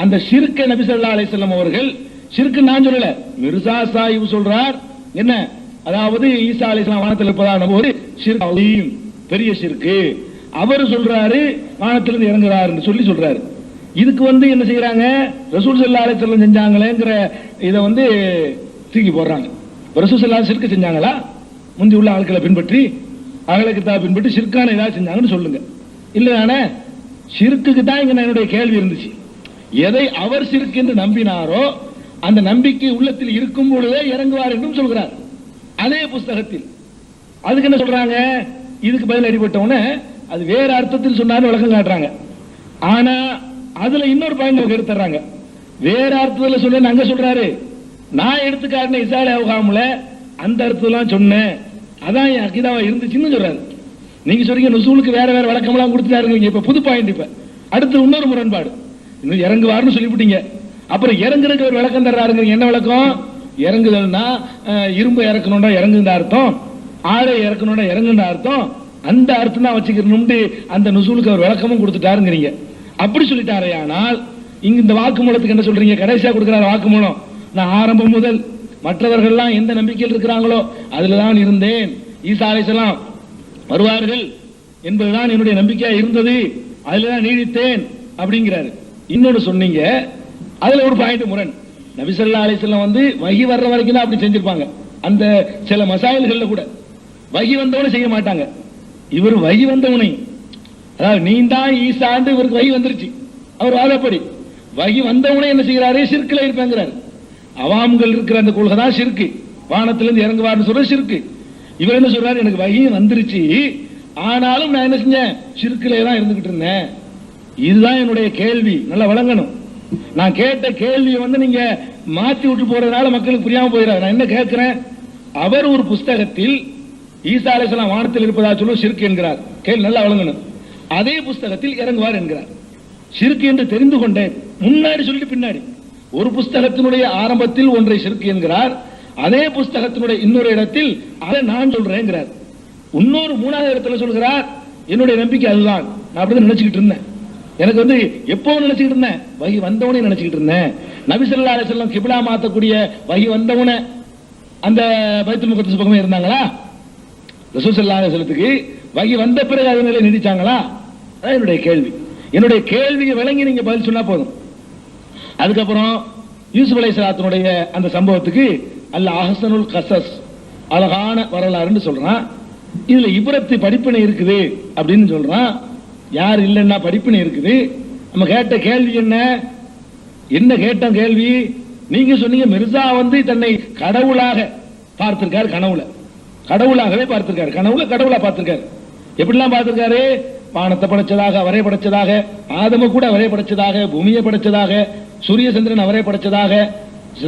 அந்த ஷிர்க்கை நபி ஸல்லல்லாஹு அலைஹி வஸல்லம் அவர்கள், ஷிர்க்கு நான் சொல்லல, மிர்சா சாஹிப் சொல்றார். என்ன? அதாவது ஈசா அலைஹிஸ்ஸலாம் வானத்தில் இருப்பதாக ஒரு ஷிர்க் அலீம், பெரிய ஷிர்க்கு. அவர் சொல்றாரு வானத்திலிருந்து இறங்குறாருன்னு சொல்லி சொல்றாரு. இதுக்கு என்ன செய்யறாங்க, ரசூல் ஸல்லல்லாஹு அலைஹி வஸல்லம் செஞ்சாங்களேங்கிற இதை தூக்கி போடுறாங்க. ரசூல் ஸல்லல்லாஹு ஷிர்க் செஞ்சாங்களா? முந்தி உள்ள ஆட்களை பின்பற்றி அகல கிதாப் பின்பற்றி ஷிர்கான ஏதாவது செஞ்சாங்கன்னு சொல்லுங்க. இல்லைதானே? ஷிர்க்குக்கு தான் இங்க என்னுடைய கேள்வி இருந்துச்சு. எதை அவர் ஷிர்க் என்று நம்பினாரோ அந்த நம்பிக்கை உள்ளத்தில் இருக்கும் பொழுதே இறங்குவார் என்றும் சொல்கிறார் அதே புஸ்தகத்தில். அதுக்கு என்ன சொல்றாங்க? இதுக்கு பதில் அடிபட்டவன அது வேற அர்த்தத்தில் சொன்னாரு விளக்கம் காட்டுறாங்க. ஆனா அதுல இன்னொரு பயன் எடுத்துறாங்க. வேற அர்த்தத்தில் சொல்றேன்னு அங்க சொல்றாரு. நான் எடுத்து காட்டின இசாலே அவகாமுல அந்த அர்த்தம் சொன்னேன், அதான் என் அகிதாவா இருந்துச்சுன்னு சொல்றாரு. நீங்க சொல்றீங்க நுசூலுக்கு வேற வேற விளக்கம்லாம் கொடுத்துட்டாருங்க. இப்ப புது பாயிண்ட். இப்ப அடுத்து இன்னொரு முரண்பாடு. இன்னும் இறங்குவாருன்னு சொல்லிவிட்டீங்க, அப்புறம் இறங்குறதுக்கு ஒரு விளக்கம் தர்றாருங்க. என்ன விளக்கம்? இறங்குதல்னா இரும்பு இறக்கணும்டா இறங்குன்ற அர்த்தம், ஆடை இறக்கணும்டா இறங்குன்ற அர்த்தம், அந்த அர்த்தம் தான் வச்சுக்கணும்னு அந்த நுசூலுக்கு ஒரு விளக்கமும் கொடுத்துட்டாருங்கிறீங்க. அப்படி சொல்லிட்டாரே. ஆனால் இங்க இந்த வாக்குமூலத்துக்கு என்ன சொல்றீங்க? கடைசியா கொடுக்கிறார் வாக்குமூலம். நான் ஆரம்பம் முதல் மற்றவர்கள்லாம் எந்த நம்பிக்கையில் இருக்கிறாங்களோ அதுலதான் இருந்தேன், ஈசா அலைஹிஸ்ஸலாம் வருவார்கள் என்பதுதான் என்னுடைய நம்பிக்கையா இருந்தது, அதுலதான் நீடித்தேன் அப்படிங்கிறாரு. இன்னொன்னு சொன்னீங்க, அதுல ஒரு பாயிண்ட் முரண். நபி ஸல்லல்லாஹு அலைஹி வஸல்லம் வந்து வஹி வர்ற வரைக்கும் தான் அப்படி செஞ்சிருப்பாங்க. அந்த சில மசாயில்கள்ல கூட வஹி வந்தவனை செய்ய மாட்டாங்க. இவர் வஹி வந்தவனை, அதாவது நீ தான் ஈசாண்டு இவருக்கு வஹி வந்துருச்சு, அவர் வாதப்படி வஹி வந்தவனே என்ன செய்யறாரு? ஷிர்க்ல இருப்பாங்கிறாரு. அவாம்கள் இருக்கிற அந்த கொள்கை தான் ஷிர்க். வானத்திலிருந்து இறங்குவார்னு சொல்ற ஷிர்க். இவர் என்ன சொல்றாரு? எனக்கு வஹி வந்துருச்சு, ஆனாலும் நான் என்ன செஞ்சேன்? ஷிர்க்ல தான் இருந்துகிட்டு இருந்தேன். இதுதான் என்னுடைய கேள்வி. நல்லா வழங்கணும். நான் கேட்ட கேள்வியை வந்து நீங்க மாத்தி விட்டு போறதுனால மக்களுக்கு புரியாம போயிடாது. நான் என்ன கேட்கிறேன்? அவர் ஒரு புஸ்தகத்தில் ஈசா அலைஹிஸ்ஸலாம் வானத்தில் இருப்பதா சொல்லும் ஷிர்க் என்கிறார். கேள்வி நல்லா வழங்கணும். அதே புஸ்தகத்தில் இறங்குவார் என்கிறார். ஷிர்க் என்று தெரிந்து கொண்டேன், முன்னாடி சொல்லிட்டு பின்னாடி. ஒரு புஸ்தகத்தினுடைய ஆரம்பத்தில் ஒன்றை ஷிர்க் என்கிறார், அதே புஸ்தகத்தினுடைய இன்னொரு இடத்தில் அதை நான் சொல்றேங்கிறார். இன்னொரு மூணாவது இடத்துல சொல்கிறார் என்னுடைய நம்பிக்கை அதுதான், நான் அப்படிதான் நினைச்சுக்கிட்டு இருந்தேன். எனக்கு வந்து எப்பவும் நினைச்சுக்கிட்டு இருந்தேன், வஹி வந்தவனே நினைச்சுக்கிட்டு இருந்தேன். நபி ஸல்லல்லாஹு அலைஹி வஸல்லம் கிப்லா மாத்தக்கூடிய வஹி வந்தவன அந்த பைத்துல் முகத்தஸ் பக்கமே இருந்தாங்களா? ரசூல் ஸல்லல்லாஹு அலைஹி வஸல்லத்துக்கு வஹி வந்த பிறகு அதனால நீடிச்சாங்களா? அதான் என்னுடைய கேள்வி. என்னுடைய கேள்வியை விளங்கி நீங்க பதில் சொன்னா போதும். அதுக்கப்புறம் யூசுப் அலைஹிஸ்ஸலாத்துடைய அந்த சம்பவத்துக்கு அல்லாஹ் அஹ்ஸனுல் கஸஸ், அழகான வரலாறுன்னு சொல்றான். இதுல இப்ரத்து படிப்பினை இருக்குது அப்படின்னு சொல்றான். யார் இல்லைன்னா படிப்பினை இருக்குது. நம்ம கேட்ட கேள்வி என்ன கேட்டோம் கேள்வி? நீங்க சொன்னீங்க மிர்சா வந்து தன்னை கடவுளாக பார்த்திருக்காரு. கடவுளாகவே பார்த்திருக்காரு. கடவுளா பார்த்திருக்காரு. எப்படிலாம் பார்த்திருக்காரு? வானத்தை படைச்சதாக, அவரே படைச்சதாக, ஆதம கூட அவரே படைச்சதாக, பூமியை படைச்சதாக, சூரிய சந்திரன் அவரே படைச்சதாக,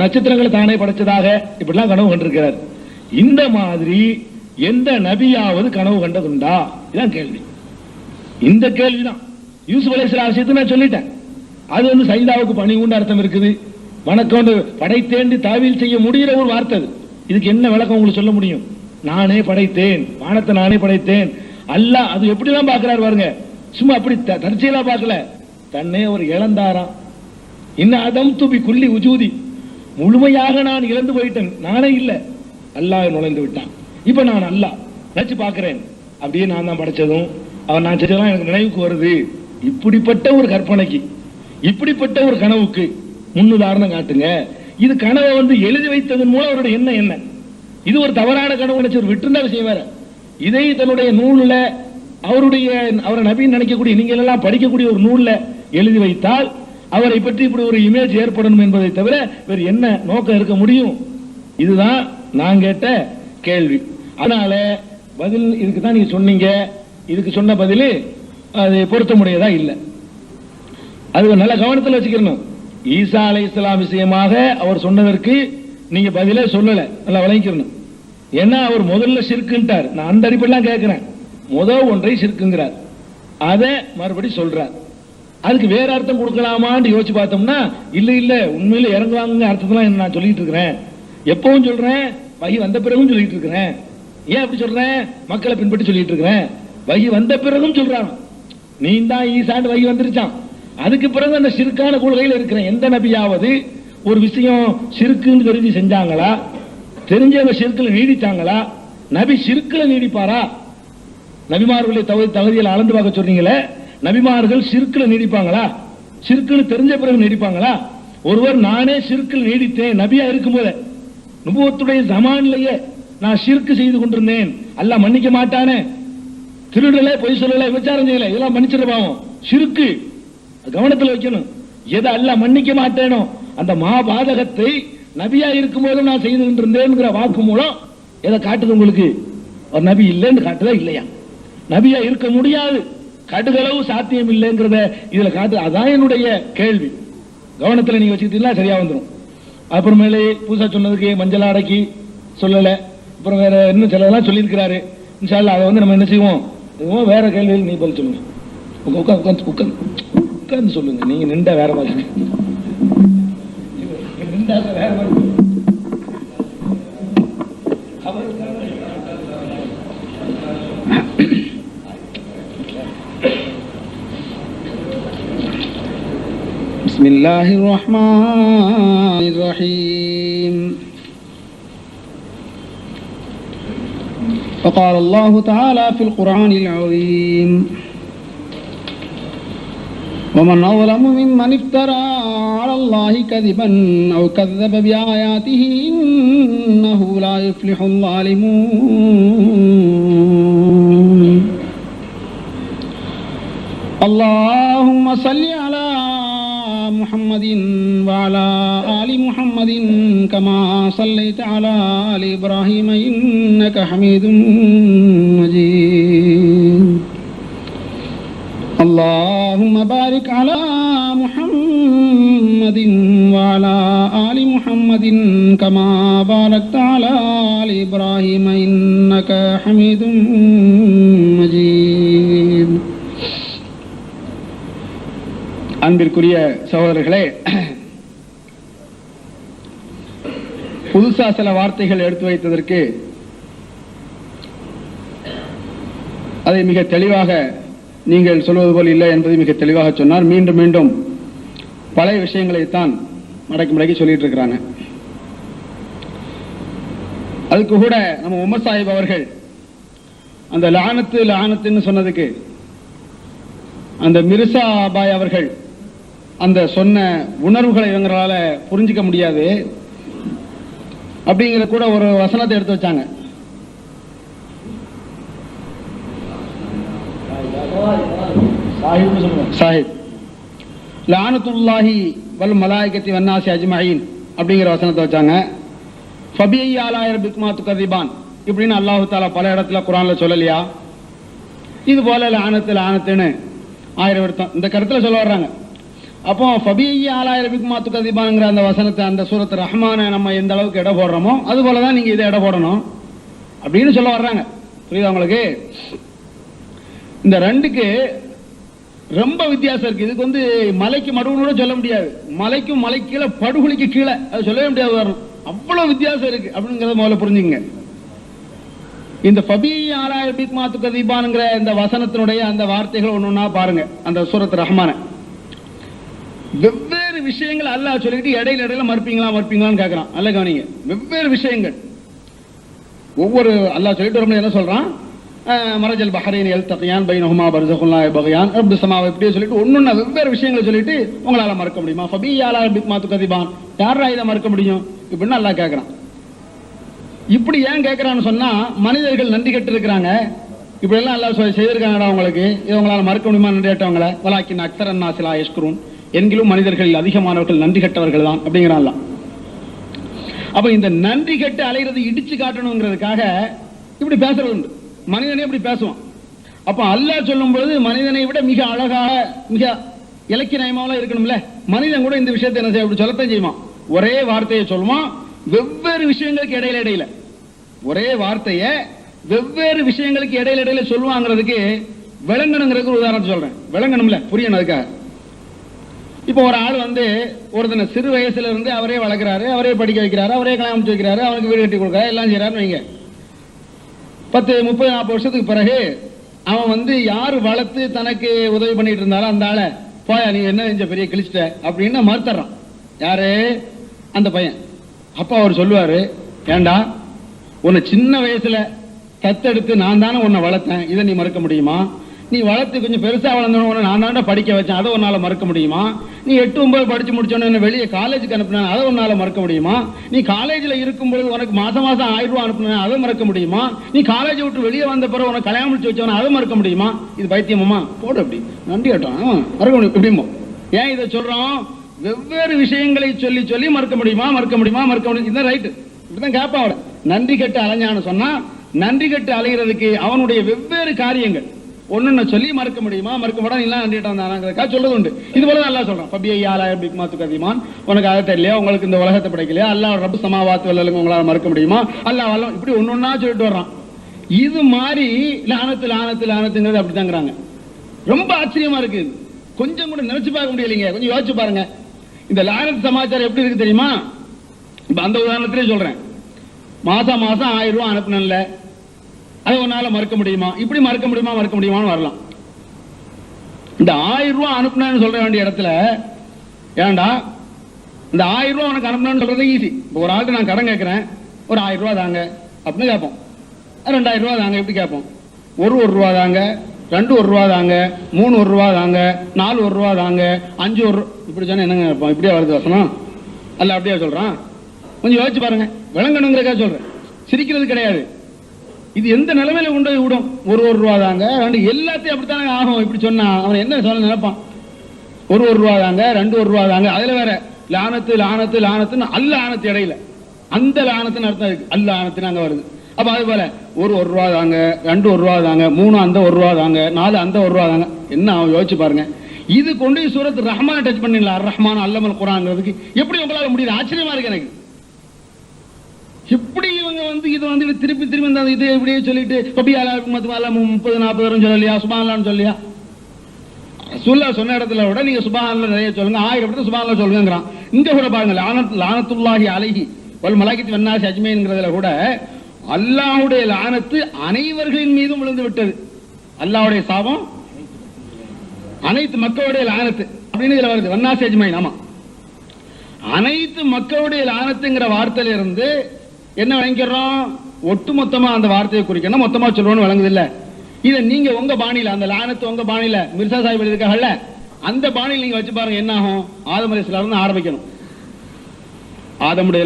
நட்சத்திரங்களை தானே படைச்சதாக, இப்படிலாம் கனவு கண்டிருக்கிறார். இந்த மாதிரி எந்த நபியாவது கனவு கண்டதுண்டா? இதான் கேள்வி. இந்த கேள்விதான் யூசுப் அலைஹிஸ்ஸலாம் விஷயத்தை நான் சொல்லிட்டேன். அது வந்து சைதாவுக்கு பணி உண்டு அர்த்தம் இருக்குது. வணக்கம் படைத்தேன் தாவீல் செய்ய முடிகிற ஒரு வார்த்தை. இதுக்கு என்ன விளக்கம் உங்களுக்கு சொல்ல முடியும்? நானே படைத்தேன், வானத்தை நானே படைத்தேன். அல்லாஹ் அது எப்படிலாம் பார்க்கிறார் பாருங்க. சும்மா அப்படி தற்செயலா பார்க்கல, தன்னை ஒரு இழந்தாராம். இன்ன அதம் துபி குல்லி உஜூதி, முழுமையாக நான் இழந்து போயிட்டேன், நானே இல்ல, அல்லாஹ் நுழைந்து விட்டான். இப்ப நான் அல்லாஹ் நினைச்சு பார்க்கிறேன், அப்படியே நான் தான் படைச்சதும் அவன் நான் செஞ்சதெல்லாம் எனக்கு நினைவுக்கு வருது. இப்படிப்பட்ட ஒரு கற்பனைக்கு, இப்படிப்பட்ட ஒரு கனவுக்கு முன்னுதாரணம் காட்டுங்க. இது கனவை வந்து எழுதி வைத்ததன் மூலம் அவருடைய எண்ணம் என்ன? இது ஒரு தவறான கனவு நினைச்சு ஒரு விட்டுருந்த விஷயம் வேற. இதை தன்னுடைய நூல்ல அவரை நபின்னு நினைக்கக்கூடிய நீங்க எல்லாம் படிக்கக்கூடிய ஒரு நூல்ல எழுதி வைத்தால் அவரை பற்றி இப்படி ஒரு இமேஜ் ஏற்படணும் என்பதை தவிர வேறு என்ன நோக்கம் இருக்க முடியும்? இதுதான் நான் கேட்ட கேள்வி. அதனால பதில் இதுக்கு தான் நீங்க சொன்னீங்க. இதுக்கு சொன்ன பதில் அது பொருத்த முடியதா இல்ல. அது நல்ல கவனத்தில் வச்சுக்கணும். ஈசா அலைஹிஸ்ஸலாம் விஷயமாக அவர் சொன்னதற்கு நீங்க பதிலே சொல்லல, நல்லா விளங்கிக்கணும். ஏன்னா அவர் முதல்ல ஷிர்க்குன்ட்டார். நான் அந்த அடிப்படையெல்லாம் கேட்கிறேன். முதல் ஒன்றை ஷிர்க்குங்கிறார், அதை மறுபடி சொல்றார். அதுக்கு வேற அர்த்தம் கொடுக்கலாமான்னு யோசிச்சு பார்த்தோம்னா இல்ல உண்மையில இறங்குவாங்க அர்த்தத்தெல்லாம் நான் சொல்லிட்டு இருக்கிறேன். எப்பவும் சொல்றேன், வஹி வந்த பிறகும் சொல்லிட்டு இருக்கிறேன். ஏன் அப்படி சொல்றேன்? மக்களை பின்பற்றி சொல்லிட்டு இருக்கிறேன். வஹி வந்த பிறகும் சொல்றான், நீ தான் ஈசாண்டு வஹி வந்துருச்சான். அதுக்கு பிறகு அந்த ஷிர்கான கொள்கையில் இருக்கிறேன். எந்த நபியாவது ஒரு விஷயம் ஷிர்க்குன்னு தெரிஞ்சு செஞ்சாங்களா? தெரிஞ்ச அந்த ஷிர்க்குல நீடிச்சாங்களா? நபி ஷிர்க்குல நீடிப்பாரா? நபிமார்களுடைய தகுதியில் அளந்து பார்க்க சொல்றீங்களே, நபிமார்கள் ஷிர்க்குல நீடிப்பாங்களா? ஷிர்க்குன்னு தெரிஞ்ச பிறகு நீடிப்பாங்களா? ஒருவர் நானே ஷிர்க்குல நீடித்தேன் நபியா இருக்கும் போது, நுபுவத்துடைய ஜமான்லயே நான் ஷிர்க் செய்து கொண்டிருந்தேன், அல்லாஹ் மன்னிக்க மாட்டானே, திருடல, பொய் சொல்லல, விசாரம் செய்யல, இதெல்லாம் மன்னிச்சிட பாவம். ஷிர்க்கு கவனத்தில் வைக்கணும். எதை அல்லாஹ் மன்னிக்க மாட்டேனோ அந்த மாபாதகத்தை நபியா இருக்கும் போதும் நான் செய்து கொண்டிருந்தேன் வாக்கு மூலம் எதை காட்டுது உங்களுக்கு? ஒரு நபி இல்லைன்னு காட்டுதா இல்லையா? நபியா இருக்க முடியாது, கடுகளவு சாத்தியம் இல்லைங்கிறத இதுல காட்டு. அதான் என்னுடைய கேள்வி. கவனத்துல நீங்க வச்சுக்கிட்டீங்களா சரியா வந்துடும். அப்புறமேலே பூசா சொன்னதுக்கு மஞ்சள் அடக்கி சொல்லல, அப்புறம் வேற இன்னும் சிலதெல்லாம் சொல்லியிருக்கிறாரு. இன்ஷா அல்லாஹ் அதை நம்ம என்ன செய்வோம், வேற கேள்வியில் நீ பதில் சொல்லுங்க. உட்கார்ந்து சொல்லுங்க. நீங்க நின்றா வேற மாதிரி, நின்றா வேற மாதிரி. بسم الله الرحمن الرحيم. فقال الله تعالى في القرآن العظيم: ومن أظلم ممن افترى على الله كذبا أو كذب بآياته إنه لا يفلح الظالمون. اللهم صل على محمد وعلى آل محمد كما صليت على آل إبراهيم إنك حميد مجيد. اللهم بارك على محمد وعلى آل محمد كما باركت على آل إبراهيم إنك حميد مجيد. அன்பிற்குரிய சகோதரர்களே, புதுசா சில வார்த்தைகள் எடுத்து வைத்ததற்கு அதை மிக தெளிவாக நீங்கள் சொல்வது போல் இல்லை என்பதை மிக தெளிவாக சொன்னார். மீண்டும் மீண்டும் பழைய விஷயங்களைத்தான் மடக்கி சொல்லிட்டு இருக்கிறாங்க. அதுக்கு கூட நம்ம உமர் சாஹிப் அவர்கள் அந்த லானத்துன்னு சொன்னதுக்கு அந்த மிர்சா பாய் அவர்கள் அந்த சொன்ன உணர்வுகளை இவங்களால புரிஞ்சிக்க முடியாது அப்படிங்கிற கூட ஒரு வசனத்தை எடுத்து வச்சாங்க. சாஹிப் லானத்துல்லாஹி வல் மலாயிகத்தி வன்னாசி அஜ்மஈன் அப்படிங்கிற வசனத்தை வச்சாங்க. ஃபபிஐ ஆலாய ரப்பிக்குமா துகதிபான் இப்படின்னு அல்லாஹ் தஆலா பல இடத்துல குர்ஆன்ல சொல்லலையா? இது போல லானத்துன்னு ஆயிரம் வருத்தம் இந்த கருத்துல சொல்ல வர்றாங்க. அப்போ ஃபபிஐ ஆலாய ரப்பிக்குமா துகதிபான்ங்கிற அந்த வசனத்தை அந்த சூரத் ரஹ்மான நம்ம எந்த அளவுக்கு இடம் போடுறோமோ அது போலதான் நீங்க இதை இடம் போடணும் அப்படின்னு சொல்ல வர்றாங்க. புரியுதா உங்களுக்கு? இந்த ரெண்டுக்கு ரொம்ப வித்தியாசம் இருக்கு. இதுக்கு வந்து மலைக்கு மடுவுன்னு சொல்ல முடியாது, மலைக்கும் மலைக்கு கீழே படுகொலிக்கு கீழே அது சொல்லவே முடியாது, வரணும். அவ்வளவு வித்தியாசம் இருக்கு அப்படிங்கறத முதல்ல புரிஞ்சுங்க. இந்த ஃபபிஐ ஆலாய ரப்பிக்குமா துகதிபான்ங்கிற இந்த வசனத்தினுடைய அந்த வார்த்தைகள் ஒன்னொன்னா பாருங்க. அந்த சூரத் ரஹ்மான வெவ்வேறு விஷயங்கள் அல்லாஹ் சொல்லிட்டு இடையில மறுப்பீங்களான்னு கேட்கிறான். அல்ல கவனிங்க, வெவ்வேறு விஷயங்கள் ஒவ்வொரு அல்லாஹ் சொல்லிட்டு வரும்போது என்ன சொல்றான்? மரஜல் பஹரைன் யல்தகியான் பைனஹுமா பர்ஸகுன் லா யப்கியான் ரப்பு ஸமாவ இப்படியே சொல்லிட்டு ஒன்னொன்னா வெவ்வேறு விஷயங்களை சொல்லிட்டு உங்களால மறுக்க முடியுமா? ஃபபிஐ ஆலாய ரப்பிக்குமா துகதிபான் யாரா இதை மறுக்க முடியும் இப்படின்னு அல்லாஹ் கேட்கிறான். இப்படி ஏன் கேட்கிறான்னு சொன்னா, மனிதர்கள் நன்றி கட்டு இருக்கிறாங்க, இப்படி எல்லாம் அல்லாஹ் செய்திருக்காங்கடா உங்களுக்கு, இது உங்களால மறுக்க முடியுமா நன்றி கட்டவங்களை? வலாக்கின் அக்ஸரன் நாஸி லா யஷ்குரூன் என்கிலும் மனிதர்களில் அதிகமானவர்கள் நன்றி கட்டவர்கள் தான் அப்படிங்கிறான். அப்ப இந்த நன்றி கட்டு அலைகிறது இடிச்சு காட்டணுங்கிறதுக்காக இப்படி பேசுறது உண்டு. மனிதனே இப்படி பேசுவான். அப்ப அல்லாஹ் சொல்லும் பொழுது மனிதனை விட மிக அழகாக மிக இலக்கிய நயமாவெல்லாம் இருக்கணும்ல. மனிதன் கூட இந்த விஷயத்தை என்ன செய்ய அப்படி சொல்லத்தான் செய்வான். ஒரே வார்த்தையை சொல்லுவான், வெவ்வேறு விஷயங்களுக்கு இடையில ஒரே வார்த்தையை வெவ்வேறு விஷயங்களுக்கு இடையில சொல்லுவாங்கிறதுக்கு விளங்கணுங்கிறதுக்கு ஒரு உதாரணத்தை சொல்றேன். விளங்கணும்ல, புரியணும் அதுக்காக. இப்போ ஒரு ஆள் வந்து ஒருத்தனை சிறு வயசுல இருந்து அவரே வளர்க்கிறாரு, அவரே படிக்க வைக்கிறாரு, அவரே கல்யாணம் முடிச்சு வைக்கிறாரு, அவனுக்கு வீடு கட்டி கொடுக்குறாரு, எல்லாம் செய்யறாருன்னு வைங்க. 10, 30, 40 வருஷத்துக்கு பிறகு அவன் வந்து யாரு வளர்த்து தனக்கு உதவி பண்ணிட்டு இருந்தாலும் அந்த ஆளை போயா நீ என்ன செஞ்ச பெரிய கிழிச்சிட்ட அப்படின்னு மறுத்துறான். யாரு? அந்த பையன். அப்பா அவர் சொல்லுவாரு, ஏண்டா உன்னை சின்ன வயசுல தத்தெடுத்து நான் தானே உன்னை வளர்த்தேன், இதை நீ மறுக்க முடியுமா? நீ வளர்த்து கொஞ்சம் பெருசா வளர்ந்தவன நான் தாண்டா படிக்க வச்சேன், அதை உன்னால மறக்க முடியுமா? நீ 8, 9 படிச்சு முடிச்சோன்னு வெளியே காலேஜுக்கு அனுப்புன, அதை உன்னால மறக்க முடியுமா? நீ காலேஜ்ல இருக்கும்போது உனக்கு மாசம் 1000 ரூபாய் அனுப்புன, அதை மறக்க முடியுமா? நீ காலேஜை விட்டு வெளியே வந்த பிறகு உனக்கு கல்யாணம் முடிச்சு வச்சவன, அதை மறக்க முடியுமா? இது பைத்தியமாமா? போடு அப்படி நன்றி கேட்டான், மறக்க முடியும் எப்படிமோ. ஏன் இதை சொல்றோம்? வெவ்வேறு விஷயங்களை சொல்லி சொல்லி மறக்க முடியுமா மறக்க முடியுமா மறக்க முடியும், இதுதான் ரைட்டு. இப்படிதான் கேட்பான் அவன். நன்றி கட்டு அலைஞ்சான்னு சொன்னா, நன்றி கட்டு அலைகிறதுக்கு அவனுடைய வெவ்வேறு காரியங்கள் ஒன்னு சொல்லி மறக்க முடியுமா மறக்க முடியாது இல்ல நன்றிட்டாங்க சொல்றது உண்டு. இது போல நல்லா சொல்றான், உனக்கு அதை தெரியலையா, உங்களுக்கு இந்த உலகத்தை படைக்கலையா, அல்லாஹ் ரப்பு சமாவாத்து வல்லலுங்க உங்களால மறக்க முடியுமா, அல்லாஹ் வல்லம், இப்படி ஒன்னொன்னா சொல்லிட்டு வர்றான். இது மாதிரி லானத்துங்கிறது அப்படித்தாங்கிறாங்க. ரொம்ப ஆச்சரியமா இருக்கு, கொஞ்சம் கூட நினைச்சு பார்க்க முடியலைங்க. கொஞ்சம் யோசிச்சு பாருங்க, இந்த லானத் சமாச்சாரம் எப்படி இருக்கு தெரியுமா? இப்ப அந்த உதாரணத்திலே சொல்றேன், மாசம் 1000 ரூபாய் அனுப்பினல, அதை உன்னால மறக்க முடியுமா? இப்படி மறக்க முடியுமான்னு வரலாம். இந்த 1000 ரூபாய் அனுப்பினு சொல்ற வேண்டிய இடத்துல, ஏன்டா இந்த 1000 ரூபாய் உனக்கு அனுப்பினு சொல்றது ஈஸி. இப்போ ஒரு ஆள்கிட்ட நான் கடன் கேட்கிறேன், ஒரு 1000 ரூபாய் தாங்க அப்படின்னு கேட்போம். 2000 ரூபாய் தாங்க எப்படி கேட்போம்? 1 ரூபா தாங்க, 2 ரூபா தாங்க, 3 ரூபா தாங்க, 4 ரூபா தாங்க, 5 இப்படி சொன்னா என்னங்க கேட்போம்? இப்படியே வருது வசனம் அல்ல, அப்படியே சொல்றான். கொஞ்சம் யோசிச்சு பாருங்க, விளங்கணுங்கிறக்கா சொல்றேன், சிரிக்கிறது கிடையாது. இது எந்த நிலைமையில கொண்டு போய் விடும்? 1 ரூபா தாங்க, 2 எல்லாத்தையும் அப்படித்தானே ஆகும். இப்படி சொன்னா அவன் என்ன சொல்ல நினைப்பான்? 1 ரூபா தாங்க, 2 ரூபா தாங்க, அதுல வேற லானத்து அல்ல ஆனத்து இடையில அந்த லானத்துன்னு அர்த்தம் இருக்கு, அல்ல ஆனத்துன்னு அங்க வருது. அப்ப அது போல 1 ரூபா தாங்க, 2 ரூபா தாங்க, 3 அந்த 1 ரூபா தாங்க, 4 அந்த 1 ரூபா தாங்க. என்ன அவன் யோசிச்சு பாருங்க. இது கொண்டு சூரத்து ரஹ்மான் டச் பண்ணீங்களா? அர் ரஹ்மான் அல்லமல் குர்ஆன்ங்கிறதுக்கு எப்படி உங்களால முடியுது? ஆச்சரியமா இருக்கு எனக்கு. எப்படி இவங்க இது திருப்பி இது இப்படியே சொல்லிட்டு 30-40 சொல்லலையா, சுப்ஹானல்லாஹ்னு சொல்லியா? ரசூலுல்லாஹ் சொன்ன இடத்துல விட நீங்க சுப்ஹானல்லாஹ் நிறைய சொல்லுங்க, 1000 இடத்துல சுப்ஹானல்லாஹ் சொல்லுங்கங்கறான். இங்க கூட பாருங்க, லானத்துல்லாஹி அலைஹி வல் மலாயிகத்தி வன்னாஸ் அஜ்மஈன்ங்கறதுல கூட அல்லாஹ்வுடைய லானத்து அனைவர்களின் மீதும் விழுந்து விட்டது. அல்லாஹ்வுடைய சாபம் அனைத்து மக்களுடைய லானத்து அப்படின்னு இதுல வருது, வன்னாஸ் அஜ்மஈன். ஆமா, அனைத்து மக்களுடைய லானத்துங்கிற வார்த்தையில இருந்து என்ன விளங்கிறோம்? ஒட்டுமொத்தமா அந்த வார்த்தையை குறிக்கணும், மொத்தமா சொல்றோம்னு விளங்குது இல்ல? இதை நீங்க உங்க பாணியில, அந்த லானத்து உங்க பாணியில மிர்சா சாஹிப் எழுதிருக்காங்கல்ல, அந்த பாணியில் நீங்க வச்சு பாருங்க என்ன ஆகும். ஆதம் அலைஹிஸ்ஸலாம் இருந்து ஆரம்பிக்கணும். ஆதமுடைய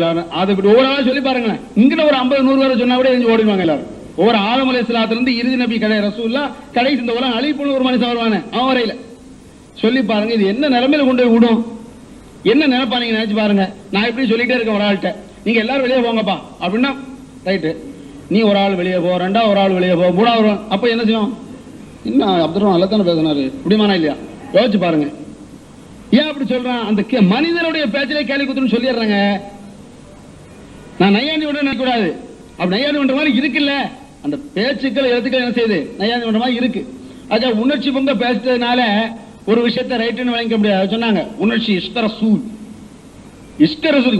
ஒவ்வொரு ஆளா சொல்லி பாருங்களேன். இங்க ஒரு 50-100 பேரை சொன்னா கூட ஓடிடுவாங்க எல்லாரும். ஒவ்வொரு ஆதம் அலைஹிஸ்ஸலாத்துல இருந்து இறுதி நபி ரசூலுல்லாஹ் கடைசி இந்த உலகம் அழிப்புன்னு ஒரு மனுஷன் வருவானே, அவன் வரையில சொல்லி பாருங்க. இது என்ன நிலைமையில கொண்டு போய் விடும்? என்ன நினைப்பா நீங்க நினைச்சு பாருங்க. நான் எப்படி சொல்லிட்டே இருக்கேன் ஒரு ஆள்கிட்ட, நீங்க எல்லாரும் வெளியே போங்கப்பா அப்படின்னா ரைட்டு, நீ ஒரு ஆள் வெளியே போ, 2வது ஒரு ஆள் வெளியே போ, 3வது அப்ப என்ன செய்யும்? என்ன அப்துல் நல்லா தானே பேசினாரு, இப்படிமானா இல்லையா? யோசிச்சு பாருங்க. ஏன் அப்படி சொல்றான்? அந்த மனிதனுடைய பேச்சிலே கேள்வி குத்துன்னு சொல்லிடுறாங்க. நான் நையாண்டி விட நினைக்க கூடாது, அப்படி நையாண்டி பண்ற மாதிரி இருக்குல்ல, அந்த பேச்சுக்கள் எழுத்துக்கள் என்ன செய்யுது? நையாண்டி பண்ற மாதிரி இருக்கு. அதான் உணர்ச்சி பொங்க பேசுறதுனால ஒரு விஷயத்தை ரைட்டுன்னு வழங்க முடியாது சொன்னாங்க. உணர்ச்சி இஷ்கரசூல்,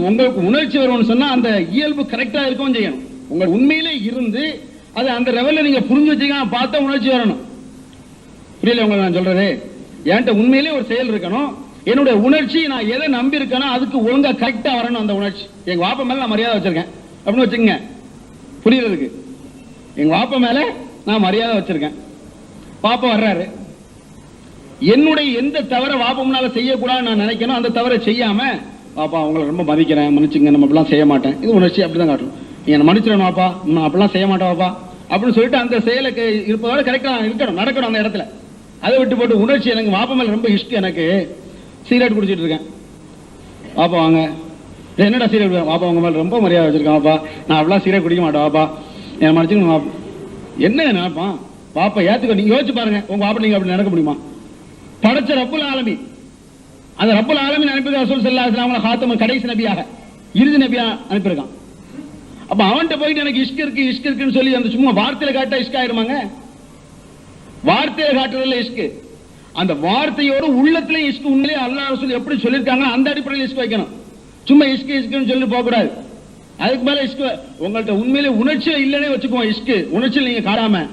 உங்களுக்கு உணர்ச்சி வரும்னு சொன்னா அந்த இயல்பு கரெக்டா இருக்கவும் செய்யணும். உங்க உண்மையிலே இருந்து அது அந்த லெவல்ல நீங்க புரிஞ்சு வச்சீங்கன்னா பார்த்தா உணர்ச்சி வரணும். புரியல உங்களுக்கு நான் சொல்றது? என்கிட்ட உண்மையிலே ஒரு செயல் இருக்கணும், என்னுடைய உணர்ச்சி நான் எதை நம்பி இருக்கேனோ அதுக்கு ஒழுங்கா கரெக்டா வரணும். அந்த உணர்ச்சி எங்க வாப்ப மேல நான் மரியாதை வச்சிருக்கேன் அப்படின்னு வச்சுக்கங்க, புரியுறதுக்கு. எங்க வாப்ப மேல நான் மரியாதை வச்சிருக்கேன், பாப்பா வர்றாரு, என்னுடைய எந்த தவற வாப்ப முன்னால செய்யக்கூடாதுன்னு நான் நினைக்கணும், அந்த தவறை செய்யாம பாப்பா உங்களை ரொம்ப மதிக்கிறேன், மன்னிச்சுங்க, நம்ம அப்படிலாம் செய்ய மாட்டேன், இது உணர்ச்சி அப்படிதான் காட்டணும். நீங்க மன்னிச்சிடணும் வாப்பா, நான் அப்படிலாம் செய்ய மாட்டேன் வாப்பா அப்படின்னு சொல்லிட்டு அந்த செயலுக்கு இருப்பதோட கரெக்டா இருக்கணும், நடக்கணும் அந்த இடத்துல. அதை விட்டு போட்டு உணர்ச்சி எனக்கு வாப்பா மேல ரொம்ப இஷ்டம், எனக்கு சிகரெட் குடிச்சிட்டு இருக்கேன், வாப்பா வாங்க, என்னடா சிகரெட், வாப்பா உங்க மேல ரொம்ப மரியாதை வச்சிருக்கேன் வாப்பா, நான் அப்படிலாம் சிகரெட் குடிக்க மாட்டேன் வாப்பா, என் மன்னிச்சுங்க வாப்பா. என்ன நினைப்பான் வாப்பா? ஏத்துக்க. நீங்க யோசிச்சு பாருங்க, உங்க வாப்பா நீங்க அப்படி நடக்க முடியுமா? படைச்ச ரப்புல் ஆலமீன், அந்த ரப்புல் ஆலமீன் அனுப்பி ரசூல் ஸல்லல்லாஹு அலைஹி வஸல்லம் காத்தம கடைசி நபியாக இறுதி நபியா அனுப்பியிருக்கான். அப்ப அவன்கிட்ட போயிட்டு எனக்கு இஷ்க் இருக்குன்னு சொல்லி அந்த சும்மா வார்த்தையில காட்டா இஷ்க் ஆயிருமாங்க? வார்த்தையில காட்டுறதுல இஷ்க், அந்த வார்த்தையோட உள்ளத்துல இஷ்க். உண்மையிலே அல்லாஹ் ரசூல் எப்படி சொல்லியிருக்காங்க அந்த அடிப்படையில் இஷ்க் வைக்கணும். சும்மா இஷ்குன்னு சொல்லி போக கூடாது. அதுக்கு மேல இஷ்க் உங்கள்கிட்ட உண்மையிலே உணர்ச்சியில இல்லைன்னே வச்சுக்குவோம். இஷ்க் உணர்ச்சியில் நீங்க காட்டாம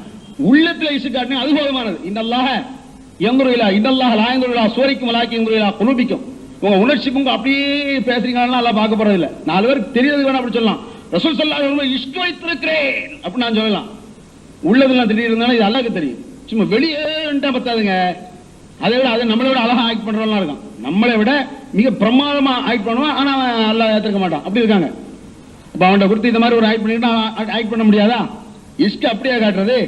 உள்ளத்துல இஷ்க் காட்டினா அது போதுமானது. இன்னல்லாஹ யன்துரு இன்னல்லாஹ லா யன்துரு இலா சுவரிக்கும் வலாக்கின் யன்துரு இலா குலூபிக்கும். உங்க உணர்ச்சிக்கும் அப்படியே பேசுறீங்கன்னா அல்லாஹ் பார்க்க போறது இல்ல. 4 பேருக்கு தெரியாது வேணா அப்படி சொல்லலாம். ரசூல் ஸல்லல்லாஹு அலைஹி வஸல்லம் இஷ்க் வைத்திருக்கிறேன் அப்படி நான் சொல்லலாம். உள்ளதுல திடீர் இருந்தாலும் இது அல்லாஹ்க்கு தெரியும். சும்மா வெளியேட்டா பத்தாதுங்க. அதை விட அதை நம்மளை விட அழகா ஆக்ட் பண்றவங்களாம் இருக்கும். நம்மளை விட மிக பிரமாதமா ஆக்ட் பண்ணுவான், ஆனா அவன் அல்லாஹ் ஏத்துக்க மாட்டான். அப்படி இருக்காங்க. இப்ப அவன்கிட்ட கொடுத்து இந்த மாதிரி ஒரு ஆக்ட் பண்ணிட்டு ஆக்ட் பண்ண முடியாதா? இஷ்க அப்படியே காட்டுறது.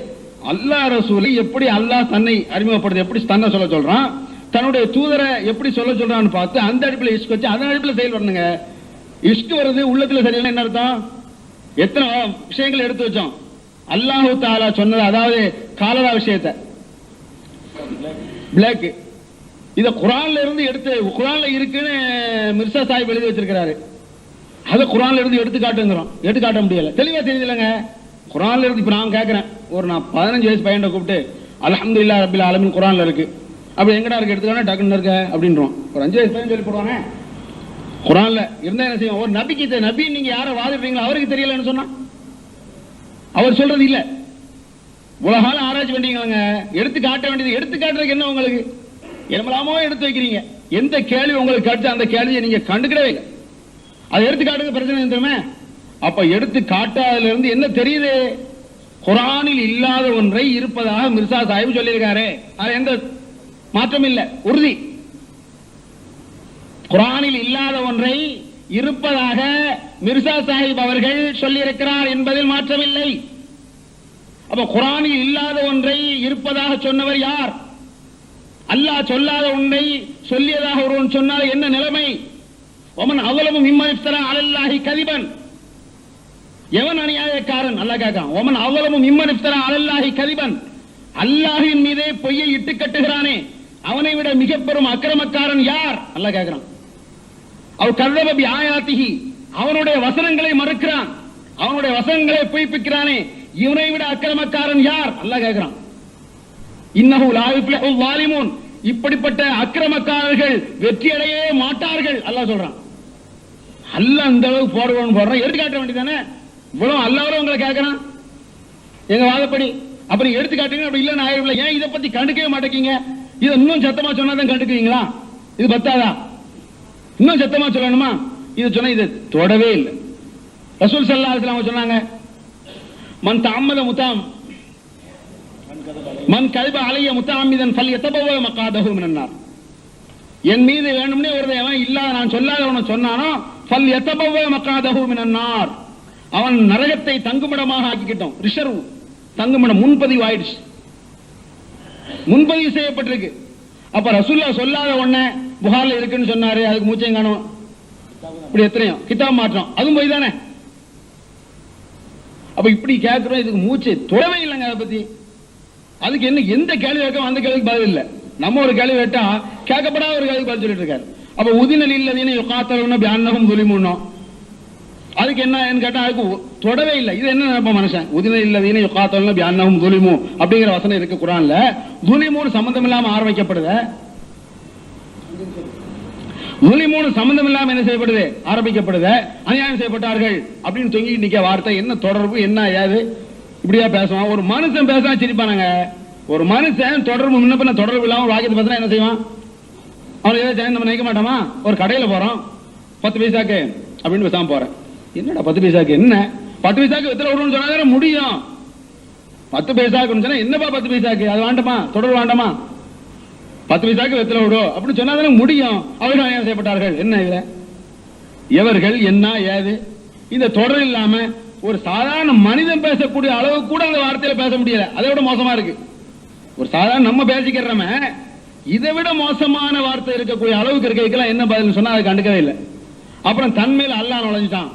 அல்லாஹ் ரசூலை எப்படி அல்லாஹ் தன்னை அறிமுகப்படுது, எப்படி தன்னை சொல்ல சொல்றான், தன்னுடைய தூதரை எப்படி சொல்ல சொல்றான்னு பார்த்து அந்த அடிப்பில் இஷ்க் வச்சு அதன் அடிப்பில் செயல் வரணுங்க. இஷ்க் வருது உள்ளத்துல சரியில்லை என்ன அர்த்தம்? எத்தனை விஷயங்கள் எடுத்து வச்சோம். அல்லாஹு தஆலா சொன்னது, அதாவது காலரா விஷயத்தை, பிளாக், இத குர்ஆன்ல இருந்து எடுத்து, குர்ஆன்ல இருக்குன்னு மிர்சா சாஹிப் எழுதி வச்சிருக்காரு. அதை குர்ஆன்ல இருந்து எடுத்து காட்டுங்கிறோம். எடுத்து காட்ட முடியல, தெளிவா தெரியுதுலங்க. குர்ஆன்ல இருந்து இப்ப நான் கேட்கிறேன், நான் 15 வயசு பையனை கூப்பிட்டு அல்ஹம்துலில்லாஹ் ரப்பில் ஆலமீன் குர்ஆன்ல இருக்கு, அப்படி எங்கடா இருக்கு எடுத்துக்கான டக்குன்னு இருக்க அப்படின்றோம். ஒரு 5 வயசு பையன் சொல்லி போடுவாங்க. குர்ஆன்ல இருந்தா என்ன செய்யும்? ஒரு நபிக்கு நபி நீங்க யாரை வாதிடுறீங்களோ அவருக்கு தெரியலன்னு சொன்னா அவர் சொல்றது இல்ல. உலகால ஆராய்ச்சி பண்ணீங்க, எடுத்து காட்ட வேண்டியது. எடுத்து காட்டுறதுக்கு என்ன உங்களுக்கு? என்னமோ எடுத்து வைக்கிறீங்க. எந்த கேள்வி உங்களுக்கு கிடைச்ச அந்த கேள்வியை நீங்க கண்டுக்கிடவே இல்லை. அதை எடுத்து காட்டுங்க, பிரச்சனை தெரியுமே. அப்ப எடுத்து காட்டாதல இருந்து என்ன தெரியுது? குர்ஆனில் இல்லாத ஒன்றை இருப்பதாக மிர்சா சாஹிப் சொல்லியிருக்காரு. அது எந்த மாற்றம் இல்லை, உறுதி. குர்ஆனில் இல்லாத ஒன்றை இருப்பதாக மிர்சா சாஹிப் அவர்கள் சொல்லியிருக்கிறார் என்பதில் மாற்றமில்லை. அப்ப குர்ஆனில் இல்லாத ஒன்றை இருப்பதாக சொன்னவர் யார்? அல்லாஹ் சொல்லாத ஒன்றை சொல்லியதாக ஒருவன் சொன்னால் என்ன நிலைமை? ஒமன் அவ்வளவு மிம்மன் இஃப்தரா அலல்லாஹி கதிபன், எவன் அநியாயக்காரன்? அல்லாஹ் கேட்கான். ஒமன் அவ்வளவு மிம்மன் இஃப்தரா அலல்லாஹி கதிபன், அல்லாஹ்வின் மீதே பொய்யை இட்டு கட்டுகிறானே அவனை விட மிக பெரும் அக்கிரமக்காரன் யார்? அல்லாஹ் கேட்கிறான். அவ் கர்ரப பி ஆயாத்திஹி, அவனுடைய வசனங்களை மறுக்கிறான், அவனுடைய வசனங்களை பொய்ப்பிக்கிறானே இவனை விட அக்கிரமக்காரன் யார்? அல்லாஹ் கேட்கிறான். இன்னஹு லா யுஃப்லிஹுல் ஸாலிமூன், இப்படிப்பட்ட அக்கிரமக்காரர்கள் வெற்றியடையவே மாட்டார்கள் அல்லாஹ் சொல்றான். அல்லாஹ் அந்த அளவுக்கு போடுறான். எடுத்து காட்ட வேண்டியதானே? இவ்வளவு அல்லாஹ் உங்களை கேட்கறான் எங்க வாதப்படி. அப்படி எடுத்து காட்டுங்க. அப்படி இல்ல நான் ஏன் இதை பத்தி கண்டுக்கவே மாட்டேங்க? இதை இன்னும் சத்தமா சொன்னாதான் கண்டுக்குவீங்களா? இது பத்தாதா? இன்னும் சத்தமா சொல்லணுமா? இது சொன்ன இது தொடவே இல்லை. ரசூல் ஸல்லல்லாஹு அலைஹி வஸல்லம் சொன்னாங்க, மன் தஅம்மத மன் கல்ப அலைய முத்தஅம்மிதன் ஃபல்யதபவ மகாதஹு மினன் நார். என் மீது வேணும்னே ஒருவன் அவன் இல்லாத நான் சொல்லாதவன சொன்னானோ ஃபல்யதபவ மகாதஹு மினன் நார், அவன் நரகத்தை தங்குமிடமாக ஆக்கிக்கிட்டோம். ரிஷர்வ் தங்குமிடம் முன்பதிவு ஆயிடுச்சு, முன்பதிவு செய்யப்பட்டிருக்கு. அப்ப ரசூலுல்லாஹ் சொல்லாத ஒண்ணே புகார்ல இருக்குன்னு சொன்னாரு, அதுக்கு மூச்சையும் காணும். இப்படி எத்தனையோ கிதாப் மாற்றம், அதுவும் போய் தானே. அப்ப இப்படி கேட்கிறோம், இதுக்கு மூச்சு தொடவே இல்லைங்க. அதை பத்தி அதுக்கு என்ன எந்த கேள்வி கேட்க அந்த கேள்விக்கு பதில் இல்லை. நம்ம ஒரு கேள்வி கேட்டா கேட்கப்படாத ஒரு கேள்விக்கு பதில் சொல்லிட்டு இருக்காரு. அப்ப உதினல் இல்லதீன யுகாத்தலுன பிஅன்னஹும் ஸுலிமூன், அதுக்கு என்ன கேட்டா அதுக்கு தொடவே இல்லை. இது என்ன நினைப்ப மனுஷன்? உதினல் இல்லதீன யுகாத்தலுன பிஅன்னஹும் ஸுலிமூன் அப்படிங்கிற வசனம் இருக்கு குர்ஆன்ல. ஸுலிமூன் சம்பந்தம் இல்லாம ஆரம்பிக்கப்படுது. ஸுலிமூன் சம்பந்தம் இல்லாம என்ன செய்யப்படுது? ஆரம்பிக்கப்படுது. அநியாயம் செய்யப்பட்டார்கள் அப்படின்னு தொங்கிட்டு நிக்க வார்த்தை என்ன தொடர்பு? என்ன ஏது? இப்படியா பேசுவான்? ஒரு மனுஷன் பேசா சிரிப்பானுங்க. ஒரு மனுஷன் தொடர்பு முன்ன பின்ன தொடர்பு இல்லாம வாக்கியத்தை பேசினா என்ன செய்வான்? அவன் ஏதாவது நம்ம நினைக்க மாட்டோமா? ஒரு கடையில போறோம், 10 பைசாக்கு அப்படின்னு பேசாம போறேன். என்னடா 10 பைசாக்கு? என்ன 10 பைசாக்கு வெத்தலை விடணும்னு சொன்னா முடியும். 10 பைசாக்குன்னு சொன்னா என்னப்பா 10 பைசாக்கு? அது வேண்டாமா? தொடர்பு வேண்டாமா? 10 பைசாக்கு வெத்தலை விடும் அப்படின்னு சொன்னா தானே முடியும். அவர்கள் அநியாயம் செய்யப்பட்டார்கள். என்ன இதுல எவர்கள் என்ன ஏது? இந்த தொடர் இல்லாம ஒரு சாதாரண மனிதன் பேசக்கூடிய அளவு கூட அந்த வார்த்தையில பேச முடியல. அதை விட மோசமா இருக்கு. ஒரு சாதாரண நம்ம பேசிக்கிறோமே, இதை விட மோசமான வார்த்தை இருக்கக்கூடிய அளவுக்கு இருக்கலாம். என்ன பதில் சொன்னா அதை கண்டுக்கவே இல்லை. அப்புறம் தன்மையில் அல்லாஹ் நுழைஞ்சிட்டான்.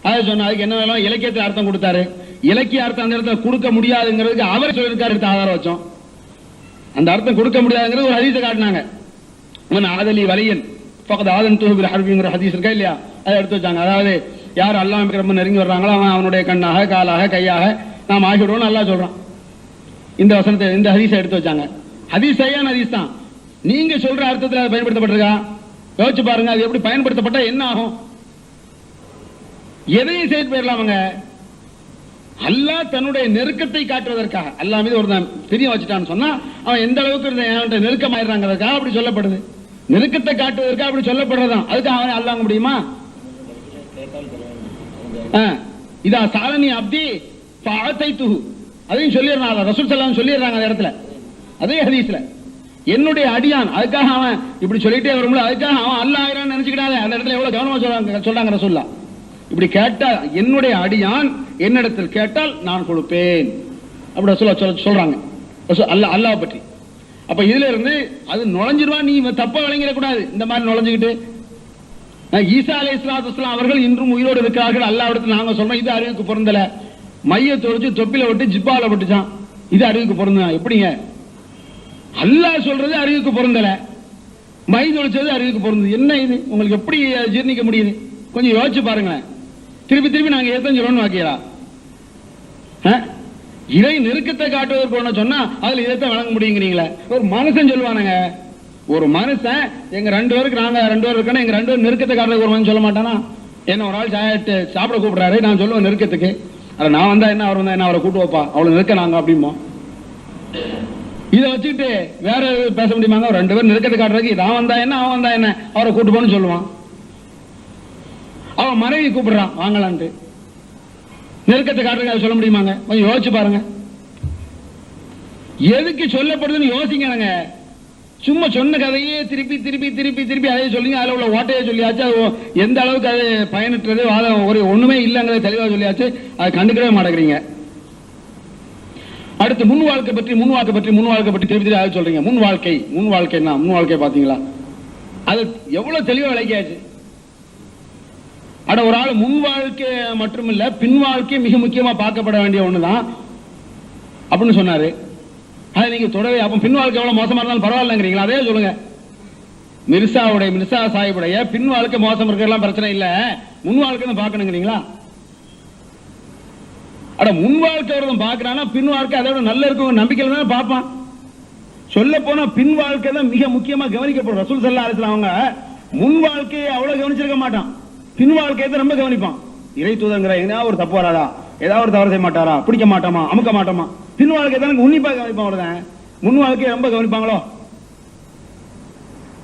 அதை சொன்னா அதுக்கு என்ன வேணும்? இலக்கியத்தை அர்த்தம் கொடுத்தாரு. இலக்கிய அர்த்தம் அந்த இடத்துல கொடுக்க முடியாதுங்கிறதுக்கு அவர் சொல்லியிருக்காரு, எடுத்து ஆதாரம் வச்சோம். அந்த அர்த்தம் கொடுக்க முடியாதுங்கிறது ஒரு ஹதீஸை காட்டினாங்க. ஆதலி வலியன் பக்கத்து ஆதன் தூபில் ஹர்பிங்கிற ஹதீஸ் இருக்கா இல்லையா? அதை எடுத்து வச்சாங்க. அதாவது யார் அல்லாஹ் ரொம்ப நெருங்கி வர்றாங்களோ அவன் அவனுடைய கண்ணாக காலாக கையாக நாம் ஆகிவிடுவோம் அல்லாஹ் சொல்றான். இந்த வசனத்தை இந்த ஹதீஸை எடுத்து வச்சாங்க. ஹதீஸ் சரியான ஹதீஸ் தான். நீங்க சொல்ற அர்த்தத்தில் அது பயன்படுத்தப்பட்டிருக்கா? யோசிச்சு பாருங்க. அது எப்படி பயன்படுத்தப்பட்டா என்ன ஆகும்? எதையும் செய்து போயிடலாமங்க. அல்லாஹ் தன்னுடைய நெருக்கத்தை காட்டுவதற்காக அல்லாஹ் மீது ஒரு பிரியம் வச்சுட்டான்னு சொன்னா அவன் எந்த அளவுக்கு நெருக்கமாயிடுறாங்கிறதுக்காக அப்படி சொல்லப்படுது. நெருக்கத்தை காட்டுவதற்காக அப்படி சொல்லப்படுறதான். அதுக்கு அவன் அல்லாஹ் முடியுமா? இதா சாலனி அப்தி ஃபஅதைதுஹு, அதையும் சொல்லிடுறாங்க, ரசூல் ஸல்லல்லாஹு அலைஹி வஸல்லம் சொல்லிடுறாங்க அந்த இடத்துல, அதே ஹதீஸ்ல. என்னுடைய அடியான், அதுக்காக அவன் இப்படி சொல்லிட்டே வரும்ல, அதுக்காக அவன் அல்லாஹ் ஆயிரான்னு நினைச்சுக்கிட்டாங்க. அந்த இடத்துல எவ்வளவு கவனமா சொல்றாங்க ரசூலுல்லாஹ். இப்படி கேட்டா என்னுடைய அடியான் என்னிடத்தில் கேட்டால் நான் கொடுப்பேன் அப்படி ரசூலுல்லாஹ் சொல்றாங்க அல்லாஹ் பற்றி. அப்ப இதுல இருந்து அது நுழைஞ்சிருவா, நீ தப்பா விளங்கிட கூடாது. இந்த மாதிரி நுழைஞ்சுக்கிட்டு ஈசா அலைஹிஸ்ஸலாத்து வஸ்ஸலாம் அவர்கள் இன்றும் உயிரோடு இருக்கிறார்கள், அல்லாஹ்விடத்தில் நாங்க சொல்றோம் இது அறிவுக்கு பொருந்தல. மைய தொழிச்சு தொப்பில விட்டு ஜிப்பால விட்டுச்சான், இது அறிவுக்கு பொருந்தா? எப்படிங்க? அல்லாஹ் சொல்றது அறிவுக்கு பொருந்தல, மை தொழிச்சது அறிவுக்கு பொருந்தது. என்ன இது உங்களுக்கு எப்படி ஜீர்ணிக்க முடியுது? கொஞ்சம் யோசிச்சு பாருங்களேன். திருப்பி திருப்பி நாங்க ஏத்தம் சொல்லணும்னு வாக்கியரா? இறை நெருக்கத்தை காட்டுவதற்கு ஒண்ணு சொன்னா அதுல இதைத்தான் வழங்க முடியுங்கிறீங்களே. ஒரு மனுஷன் சொல்லுவானுங்க, ஒரு மனுஷன் எங்க 2 பேருக்கு, நாங்க 2 பேர் இருக்கணும், எங்க 2 பேரும் நெருக்கத்தை காட்டுறதுக்கு ஒரு மனுஷன் சொல்ல மாட்டானா? என்ன ஒரு ஆள் சாப்பிட கூப்பிடுறாரு, நான் சொல்லுவேன் நெருக்கத்துக்கு, அதை நான் வந்தா என்ன, அவர் வந்தா என்ன, அவரை கூட்டு வைப்பா, அவ்வளவு நெருக்க நாங்க அப்படிமோ. இதை வச்சுக்கிட்டு வேற பேச முடியுமாங்க? 2 பேரும் நெருக்கத்தை காட்டுறதுக்கு நான் வந்தா என்ன, அவன் வந்தா என்ன, அவரை கூட்டு போன்னு சொல்லுவான். அவன் மனைவி கூப்பிடுறான் வாங்கலான்ட்டு, நெருக்கத்தை காட்டுறதுக்கு அதை சொல்ல முடியுமாங்க? கொஞ்சம் யோசிச்சு பாருங்க. எதுக்கு சொல்லப்படுதுன்னு யோசிங்க. சும்மா சொன்ன கதையே திருப்பி திருப்பி திருப்பி திருப்பி அதே சொல்லிங்க, அதில் உள்ள ஓட்டையே சொல்லியாச்சு, அது எந்த அளவுக்கு அது பயனற்றது, ஒரு ஒண்ணுமே இல்லைங்கிறத தெளிவாக சொல்லியாச்சு, அதை கண்டுக்கவே மாட்டேங்கிறீங்க. அடுத்து முன் வாழ்க்கை பற்றி திருப்பி திருப்பி அதை சொல்றீங்க. முன் வாழ்க்கை பாத்தீங்களா? அது எவ்வளவு தெளிவா விளக்கியாச்சு. அட ஒரு ஆள் முன் வாழ்க்கை மட்டுமில்ல பின் வாழ்க்கை மிக முக்கியமா பார்க்கப்பட வேண்டிய ஒண்ணுதான் அப்படின்னு சொன்னாரு. அதை நீங்க தொடவே, அப்ப பின் வாழ்க்கை எவ்வளவு மோசமா இருந்தாலும் பரவாயில்லைங்கிறீங்களா? அதே சொல்லுங்க. மிர்சா சாஹிபுடைய பின் வாழ்க்கை மோசம் இருக்கலாம், பிரச்சனை இல்ல, முன் வாழ்க்கை பார்க்கணுங்கிறீங்களா? அட முன் வாழ்க்கை ஒருத்தன் பார்க்கறானா, பின் வாழ்க்கை அதை விட நல்ல இருக்கும் நம்பிக்கையில தான் பார்ப்பான். சொல்ல போனா பின் வாழ்க்கை தான் மிக முக்கியமா கவனிக்கப்படும். ரசூல் ஸல்லல்லாஹு அலைஹி வஸல்லம் அவங்க முன் வாழ்க்கையை அவ்வளவு கவனிச்சிருக்க மாட்டான், பின் வாழ்க்கையை தான் ரொம்ப கவனிப்பான். இறை தூதங்கிற ஏதாவது ஒரு தப்பு வராதா, ஏதாவது ஒரு தவறு செய்ய மாட்டாரா, பிடிக்க மாட்டோமா, அமுக்க மாட்டோமா, பின் வாழ்க்கை தான் உன்னிப்பா கவனிப்பான். அவ்வளவுதான். முன் வாழ்க்கையை ரொம்ப கவனிப்பாங்களோ?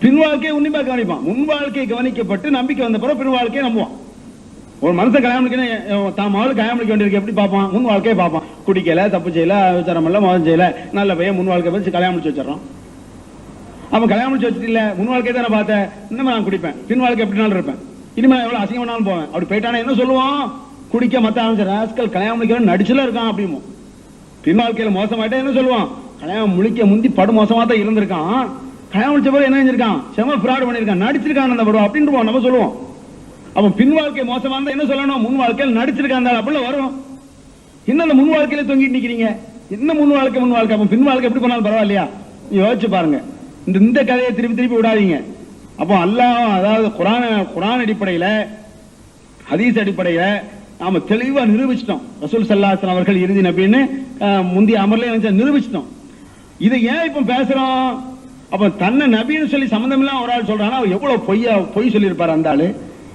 பின் வாழ்க்கையை உன்னிப்பா கவனிப்பான். முன் வாழ்க்கையை கவனிக்கப்பட்டு நம்பிக்கை வந்த பிறகு பின் வாழ்க்கையை நம்புவான். ஒரு மனுஷன் கல்யாணம் தான் மகளுக்கு கல்யாணம் முடிக்க வேண்டியிருக்கு, எப்படி பார்ப்பான்? முன் வாழ்க்கையை பார்ப்பான். குடிக்கல, தப்பு செய்யல, விசாரம் இல்ல, மோதம் செய்யல, நல்ல பையன், முன் வாழ்க்கை வச்சு கல்யாணம் முடிச்சு வச்சிடறோம். அவன் கல்யாணம் முடிச்சு வச்சுட்டு இல்ல, முன் வாழ்க்கையை தான் பார்த்தேன், இன்னும் நான் குடிப்பேன், பின் வாழ்க்கை எப்படினாலும் இருப்பேன், இனிமே எவ்வளவு அசிங்கமானாலும் போவேன். அப்படி போயிட்டானா என்ன சொல்லுவான்? குடிக்க மத்த ஆரம்பிச்சு கல்யாணம் முடிக்கிறோம் நடிச்சுல இருக்கான் அப்படிமோ. பின் வாழ்க்கையில மோசமாயிட்டா என்ன சொல்லுவான்? கல்யாணம் முழிக்க முந்தி படு மோசமா தான் இருந்திருக்கான், கல்யாணம் முடிச்ச போது என்ன செஞ்சிருக்கான்? செம ஃப்ராட் பண்ணிருக்கான், நடிச்சிருக்கான் அந்த படம் அப்படின்னு நம்ம சொல்லுவோம். அவன் பின் வாழ்க்கை மோசமா இருந்தா என்ன சொல்லணும்? முன் வாழ்க்கையில் நடிச்சிருக்கான் அப்படில வரும். இன்னும் அந்த முன் வாழ்க்கையில தொங்கிட்டு நிக்கிறீங்க. என்ன முன் வாழ்க்கை அப்ப பின் வாழ்க்கை எப்படி பண்ணாலும் பரவாயில்லையா? யோசிச்சு பாருங்க. இந்த கதையை திருப்பி திருப்பி விடாதீங்க. அப்போ அல்லாஹ், அதாவது குர்ஆன் அடிப்படையில, ஹதீஸ் அடிப்படையில நாம தெளிவா நிரூபிச்சிட்டோம். ரசூல் ஸல்லல்லாஹு அலைஹி வஸல்லம் அவர்கள் இறுதி நபின்னு முந்தைய அமர்ல நிரூபிச்சிட்டோம். இதை ஏன் இப்ப பேசுறோம்? அப்ப தன்னை நபின்னு சொல்லி சம்பந்தம் இல்லாம ஒரு ஆள் சொல்றானா, எவ்வளவு பொய் சொல்லியிருப்பாரு அந்த ஆளு.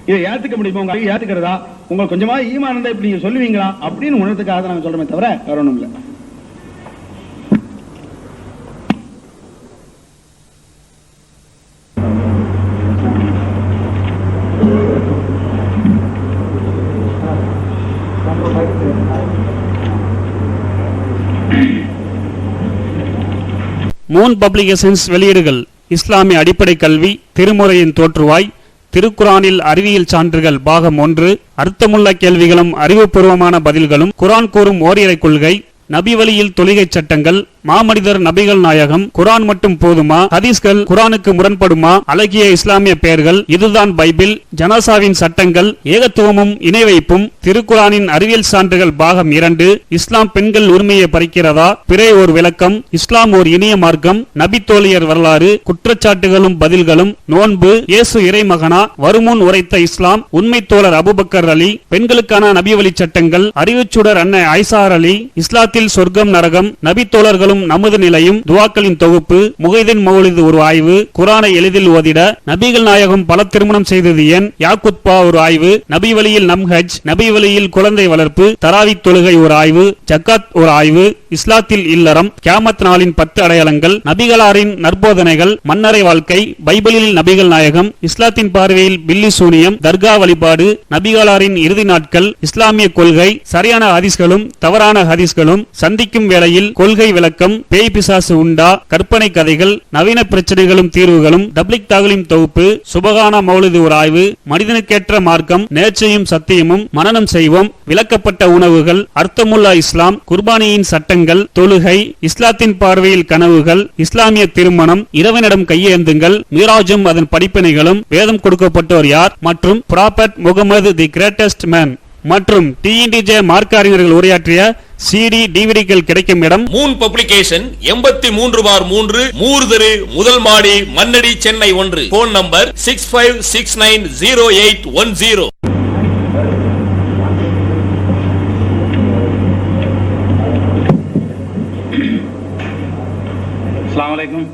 இதை ஏத்துக்க முடியுமா? உங்க ஏத்துக்கிறதா? உங்களுக்கு கொஞ்சமா ஈமான் இருந்தா இப்படி நீங்க சொல்லுவீங்களா அப்படின்னு உணர்த்துக்காக நாங்க சொல்றோமே தவிர வேற ஒண்ணும் இல்லை. மூன் பப்ளிகேஷன்ஸ் வெளியீடுகள்: இஸ்லாமிய அடிப்படை கல்வி, திருமுறையின் தோற்றுவாய், திருக்குரானில் அறிவியல் சான்றுகள் பாகம் 1, அர்த்தமுள்ள கேள்விகளும் அறிவுபூர்வமான பதில்களும், குரான் கூறும் ஓரிரை கொள்கை, நபி வழியில் தொழுகை சட்டங்கள், மாமனிதர் நபிகள் நாயகம், குரான் மட்டும் போதுமா, ஹதீஸ்கள் குரானுக்கு முரண்படுமா, அழகிய இஸ்லாமிய பெயர்கள், இதுதான் பைபிள், ஜனாசாவின் சட்டங்கள், ஏகத்துவமும் இணை வைப்பும், திருக்குரானின் அறிவியல் சான்றுகள் பாகம் 2, இஸ்லாம் பெண்கள் உரிமையை பறிக்கிறதா, பிறை ஓர் விளக்கம், இஸ்லாம் ஓர் இனிய மார்க்கம், நபி தோழியர் வரலாறு, குற்றச்சாட்டுகளும் பதில்களும், நோன்பு, இயேசு இறைமகனா, வருமுன் உரைத்த இஸ்லாம், உண்மை தோழர் அபூபக்கர் அலி, பெண்களுக்கான நபி வழி சட்டங்கள், அறிவுச்சுடர் அன்னை ஐசார் அலி, இஸ்லாத்தில் சொர்க்கம் நரகம், நபி தோழர்களும் நாங்களும் நமது நிலையும் துவாக்களின் தொகுப்பு, முகைதீன் மௌலிது ஒரு ஆய்வு, குரானை எளிதில் ஓதிட, நபிகள் நாயகம் பல திருமணம் செய்தது ஏன், யாக்குத்பா ஒரு ஆய்வு, நபி வழியில் நம்ஹஜ், நபி வழியில் குழந்தை வளர்ப்பு, தராவி தொழுகை ஒரு ஆய்வு, ஜக்காத் ஒரு ஆய்வு, இஸ்லாத்தில் இல்லறம், கியாமத் நாளின் 10 அடையாளங்கள், நபிகளாரின் நற்போதனைகள், மன்னரை வாழ்க்கை, பைபிளில் நபிகள் நாயகம், இஸ்லாத்தின் பார்வையில் பில்லி சூனியம், தர்கா வழிபாடு, நபிகளாரின் இறுதி நாட்கள், இஸ்லாமிய கொள்கை, சரியான ஹதீஸ்களும் தவறான ஹதீஸ்களும், சந்திக்கும் வேளையில் கொள்கை விளக்கம், பேய் பிசாசு உண்டா, கற்பனை கதைகள், நவீன பிரச்சனைகளும் தீர்வுகளும், தப்லிக் தாகலிம் தொகுப்பு, சுபகான மௌலிது ஒரு ஆய்வு, மனிதனுக்கேற்ற மார்க்கம், நேர்ச்சையும் சத்தியமும், மனனம் செய்வோம், விளக்கப்பட்ட உணவுகள், அர்த்தமுல்லா இஸ்லாம், குர்பானியின் சட்டங்கள், தொழுகை, இஸ்லாத்தின் பார்வையில் கனவுகள், இஸ்லாமிய திருமணம், இறைவனிடம் கையேந்துங்கள், மீராஜும் அதன் படிப்பினைகளும், வேதம் கொடுக்கப்பட்டோர் யார் மற்றும் prophet Mohammed the greatest man மற்றும் TNTJ மார்க்க அறிஞர்கள் உரையாற்றிய CD டிவிடிகள் கிடைக்கும் இடம் மூன் பப்ளிகேஷன் 83/3 மூர்தரு முதல் மாடி மண்ணடி சென்னை 1. Phone number 65690810. அஸ்ஸலாமு அலைக்கும்.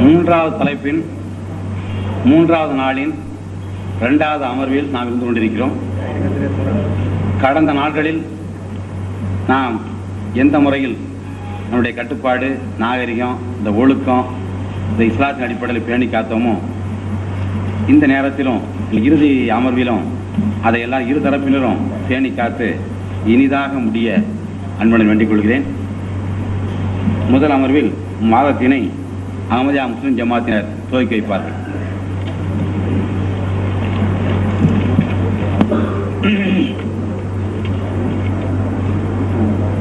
மூன்றாவது தலைப்பின் 3வது நாளின் 2வது அமர்வில் நாம் இருந்து கொண்டிருக்கிறோம். கடந்த நாட்களில் நாம் எந்த முறையில் நம்முடைய கட்டுப்பாடு, நாகரிகம், இந்த ஒழுக்கம், இந்த இஸ்லாத்தின் அடிப்படையில் பேணி காத்தோமோ, இந்த நேரத்திலும் இறுதி அமர்விலும் அதையெல்லாம் இரு தரப்பினரும் பேணி காத்து இனிதாக முடிய அன்புடன் வேண்டிக் கொள்கிறேன். முதல் அமர்வில் மாதத்தினை அஹ்மதியா முஸ்லிம் ஜமாத்தினர் துவக்கி வைப்பார்கள்.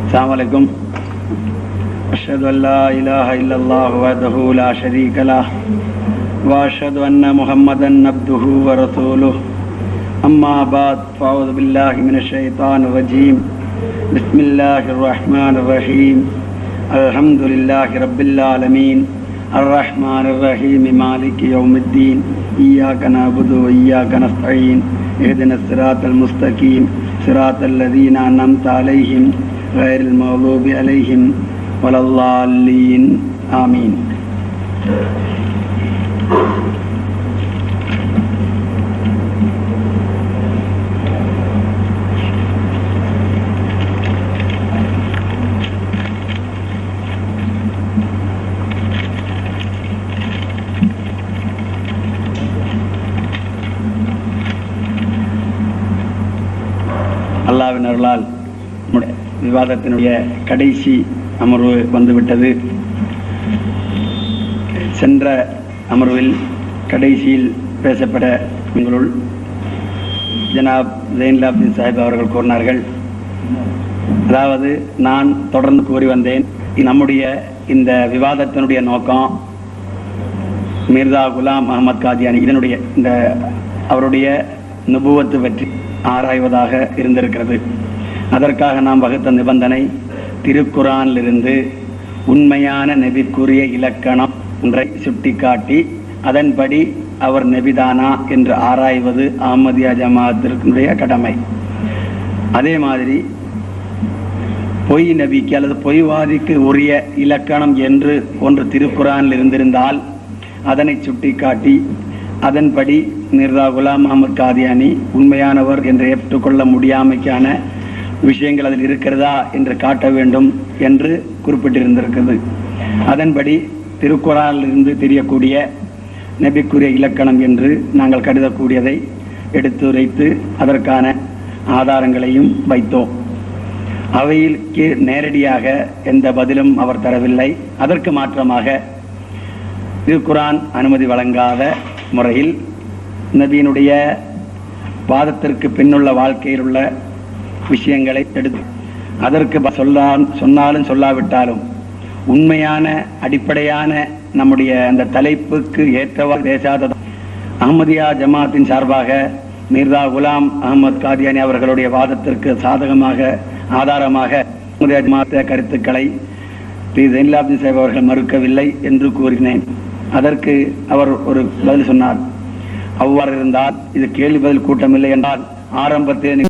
அஸ்ஸலாமு அலைக்கும். அஷ்ஹது அல்லா இலாஹ இல்லல்லாஹு வஹ்தஹு லா ஷரீக லஹ் வ அஷ்ஹது அன்ன முஹம்மதன் அப்துஹு வ ரசூலுஹு. அம்மா பஅத் ஃபஅஊது பில்லாஹி மினஷ் ஷைத்தானிர் ரஜீம். பிஸ்மில்லாஹிர் ரஹ்மானிர் ரஹீம். அல்ஹம்துலில்லாஹி ரப்பில் ஆலமீன். الرحمن الرحيم مالك يوم الدين إياك نعبد وإياك نستعين اهدنا الصراط المستقيم صراط الذين أنعمت عليهم غير المغضوب عليهم ولا الضالين آمين. அல்லாஹ்வின் அருளால் விவாதத்தினுடைய கடைசி அமர்வு வந்துவிட்டது. சென்ற அமர்வில் கடைசியில் பேசப்பட உங்களுள் ஜனாப் ஜெயின்லாப்தீன் சாஹிப் அவர்கள் கூறினார்கள். அதாவது நான் தொடர்ந்து கூறி வந்தேன், நம்முடைய இந்த விவாதத்தினுடைய நோக்கம் மிர்சா குலாம் அஹமத் காதியானி இதனுடைய இந்த அவருடைய நுபுவத்து பற்றி ஆராய்வதாக இருந்திருக்கிறது. அதற்காக நாம் வகுத்த நிபந்தனை திருக்குரானிலிருந்து உண்மையான நபிக்குரிய இலக்கணம் ஒன்றை சுட்டிக்காட்டி அதன்படி அவர் நபிதானா என்று ஆராய்வது அஹ்மதியா ஜமாஅத்தினுடைய கடமை. அதே மாதிரி பொய் நபிக்கு அல்லது பொய்வாதிக்கு உரிய இலக்கணம் என்று ஒன்று திருக்குரானில் இருந்திருந்தால் அதனை சுட்டிக்காட்டி அதன்படி மிர்சா குலாம் அஹமத் காதியானி உண்மையானவர் என்று ஏற்றுக்கொள்ள முடியாமைக்கான விஷயங்கள் அதில் இருக்கிறதா என்று காட்ட வேண்டும் என்று குறிப்பிட்டிருந்திருக்கிறது. அதன்படி திருக்குரானிலிருந்து தெரியக்கூடிய நபிக்குரிய இலக்கணம் என்று நாங்கள் கருதக்கூடியதை எடுத்துரைத்து அதற்கான ஆதாரங்களையும் வைத்தோம். அவையில் நேரடியாக எந்த பதிலும் அவர் தரவில்லை. அதற்கு மாற்றமாக திருக்குரான் அனுமதி வழங்காத முறையில் நபியினுடைய வாதத்திற்கு பின்னுள்ள வாழ்க்கையில் உள்ள விஷயங்களை எடுத்து அதற்கு சொன்னாலும் சொல்லாவிட்டாலும் உண்மையான அடிப்படையான நம்முடைய அந்த தலைப்புக்கு ஏற்றவாறு பேசாத அஹ்மதியா ஜமாத்தின் சார்பாக மிர்சா குலாம் அஹமத் காதியானி அவர்களுடைய வாதத்திற்கு சாதகமாக ஆதாரமாக அஹ்மதியா ஜமாத் கருத்துக்களை ஜெயின்லாப்தீன் சாஹிப் அவர்கள் மறுக்கவில்லை என்று கூறினேன். அதற்கு அவர் ஒரு பதில் சொன்னார். அவ்வாறு இருந்தால் இது கேள்வி பதில் கூட்டமில்லை என்றால் ஆரம்பத்தில்